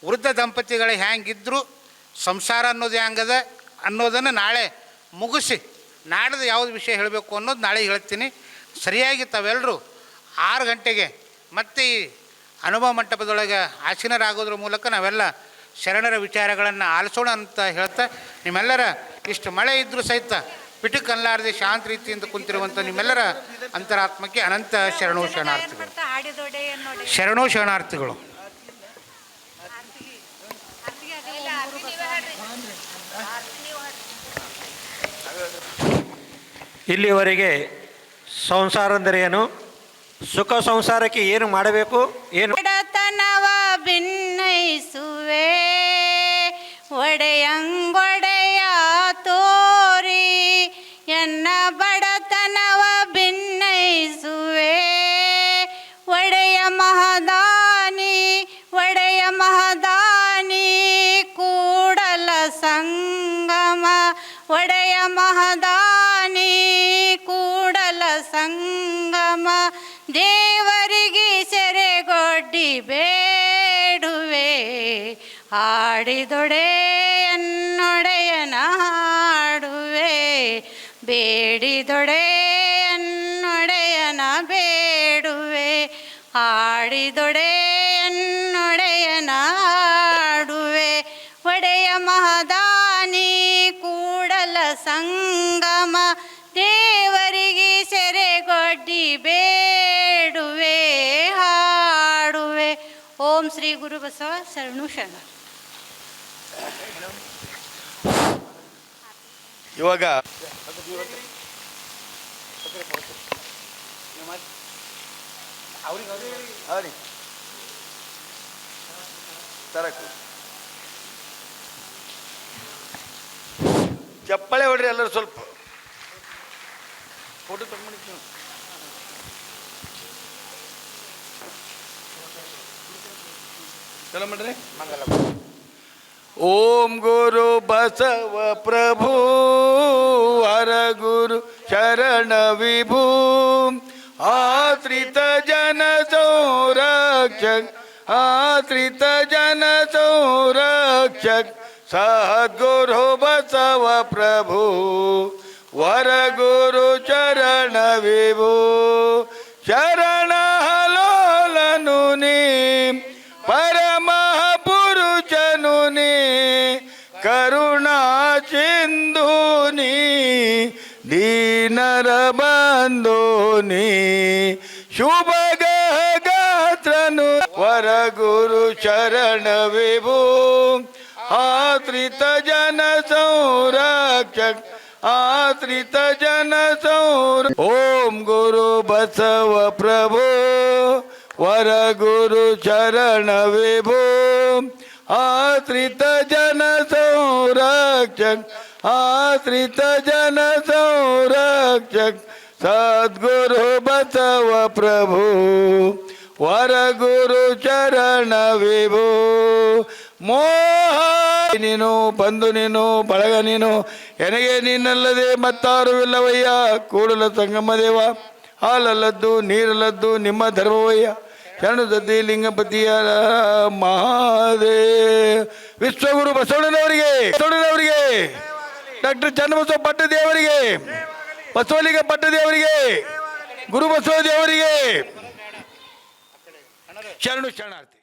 ವೃದ್ಧ ದಂಪತಿಗಳು ಹ್ಯಾಂಗಿದ್ರು, ಸಂಸಾರ ಅನ್ನೋದು ಹ್ಯಾಂಗದ ಅನ್ನೋದನ್ನು ನಾಳೆ ಮುಗಿಸಿ ನಾಡ್ದು ಯಾವುದು ವಿಷಯ ಹೇಳಬೇಕು ಅನ್ನೋದು ನಾಳೆ ಹೇಳ್ತೀನಿ. ಸರಿಯಾಗಿ ತಾವೆಲ್ಲರೂ 6 ಗಂಟೆಗೆ ಮತ್ತೆ ಈ ಅನುಭವ ಮಂಟಪದೊಳಗೆ ಆಸೀನರಾಗೋದ್ರ ಮೂಲಕ ನಾವೆಲ್ಲ ಶರಣರ ವಿಚಾರಗಳನ್ನು ಆಲಿಸೋಣ ಅಂತ ಹೇಳ್ತಾ, ನಿಮ್ಮೆಲ್ಲರ ಇಷ್ಟು ಮಳೆ ಇದ್ದರೂ ಸಹಿತ ಪಿಟುಕ್ ಅಲ್ಲಾರದೆ ಶಾಂತ ರೀತಿಯಿಂದ ಕುಂತಿರುವಂಥ ನಿಮ್ಮೆಲ್ಲರ ಅಂತರಾತ್ಮಕ್ಕೆ ಅನಂತ ಶರಣಾರ್ಥಿಗಳು. ಶರಣಾರ್ಥಿಗಳು. ಇಲ್ಲಿವರೆಗೆ ಸಂಸಾರ ಅಂದರೆ ಏನು, ಸುಖ ಸಂಸಾರಕ್ಕೆ ಏನು ಮಾಡಬೇಕು, ಏನು ಬಡತನವ ಭಿನ್ನಯಿಸುವೆ ಒಡೆಯಂಗೊಡೆಯ ತೋರಿ ಎನ್ನ ಬಡತನವ ಭಿನ್ನಯಿಸುವೆ ಒಡೆಯ ಮಹದಾನಿ ಕೂಡಲ ಸಂಗಮ ಒಡೆಯ ಮಹದಾನಿ ಕೂಡಲ ಸಂಗಮ ದೇವರಿಗೆ ಸೆರೆಗೊಡ್ಡಿ ಬೇಡುವೆ ಹಾಡಿದೊಡೆ ಎನ್ನೊಡೆಯನ ಹಾಡುವೆ ಬೇಡಿದೊಡೆ ಎನ್ನೊಡೆಯನ ಬೇಡುವೆ ಹಾಡಿದೊಡೆ ಎನ್ನೊಡೆಯನ ಹಾಡುವೆ ಒಡೆಯ ಮಹದಾನಿ ಕೂಡಲ ಸಂಗಮ ದೇವರಿಗೆ ಸೆರೆಗೊಡ್ಡಿ ಬೇಡುವೆ ಹಾಡುವೆ. ಓಂ ಶ್ರೀ ಗುರು ಬಸವ ಶರಣು ಶರಣ. ಇವಾಗ ಚಪ್ಪಳೆ ಹೊಡ್ರಿ ಎಲ್ಲರೂ ಸ್ವಲ್ಪ ಫೋಟೋ ತಗೊಂಡಿದ್ದು ಚಲೋ ಮಾಡ್ರಿ. ಓಂ ಗುರು ಬಸವ ಪ್ರಭು ವರ ಗುರು ಶರಣ ವಿಭೂ ಆಶ್ರಿತ ಜನ ಸಂರಕ್ಷಕ್ ಆಶ್ರಿತ ಜನ ಸಂರಕ್ಷಕ್ ಸದ್ಗುರು ಬಸವ ಪ್ರಭು ವರ ಗುರು ಚರಣ ವಿಭೂ ಶರಣ ಹಲೋಲನು ನೀ ಪರಮ ಪುರುಷನು ನೀ ಕರುಣಾ ಸಿಂಧು ನೀ ದೀನರ ಬಂಧು ನೀ ಶುಭ ಗಾತ್ರನು ವರ ಗುರು ಶರಣ ವಿಭೂ ಆಶ್ರಿತ ಜನ ಸಂರಕ್ಷಕ್ ಆಶ್ರಿತ ಜನ ಓಂ ಗುರು ಬಸವ ಪ್ರಭು ವರ ಗುರು ಚರಣ ವಿಭೂ ಆಶ್ರಿತ ಜನ ಸಂರಕ್ಷಕ್ ಆಶ್ರಿತ ಜನ ಸಂರಕ್ಷಕ್ ಸದ್ಗುರು ಬಸವ ಪ್ರಭು ವರ ಗುರು ಚರಣ ವಿಭೂ ಮೋಹ ನೀನು ಬಂದು ನೀನು ಬಳಗ ನೀನು ಎನಗೆ ನೀನಲ್ಲದೆ ಮತ್ತಾರು ಇಲ್ಲವಯ್ಯ ಕೂಡಲ ಸಂಗಮ ದೇವ ಹಾಲಲ್ಲದ್ದು ನೀರಲ್ಲದ್ದು ನಿಮ್ಮ ಧರ್ಮವಯ್ಯ ಶರಣು ದದ್ದಿ ಲಿಂಗಪತಿಯ ಮಹಾದೇ ವಿಶ್ವಗುರು ಬಸವಣ್ಣನವರಿಗೆ ಡಾಕ್ಟರ್ ಚನ್ನಬಸವ ಪಟ್ಟದೇವರಿಗೆ ಬಸವಲಿಂಗ ಪಟ್ಟದೇವರಿಗೆ ಗುರು ಬಸವ ದೇವರಿಗೆ ಶರಣು ಶರಣಾರ್ಥಿ.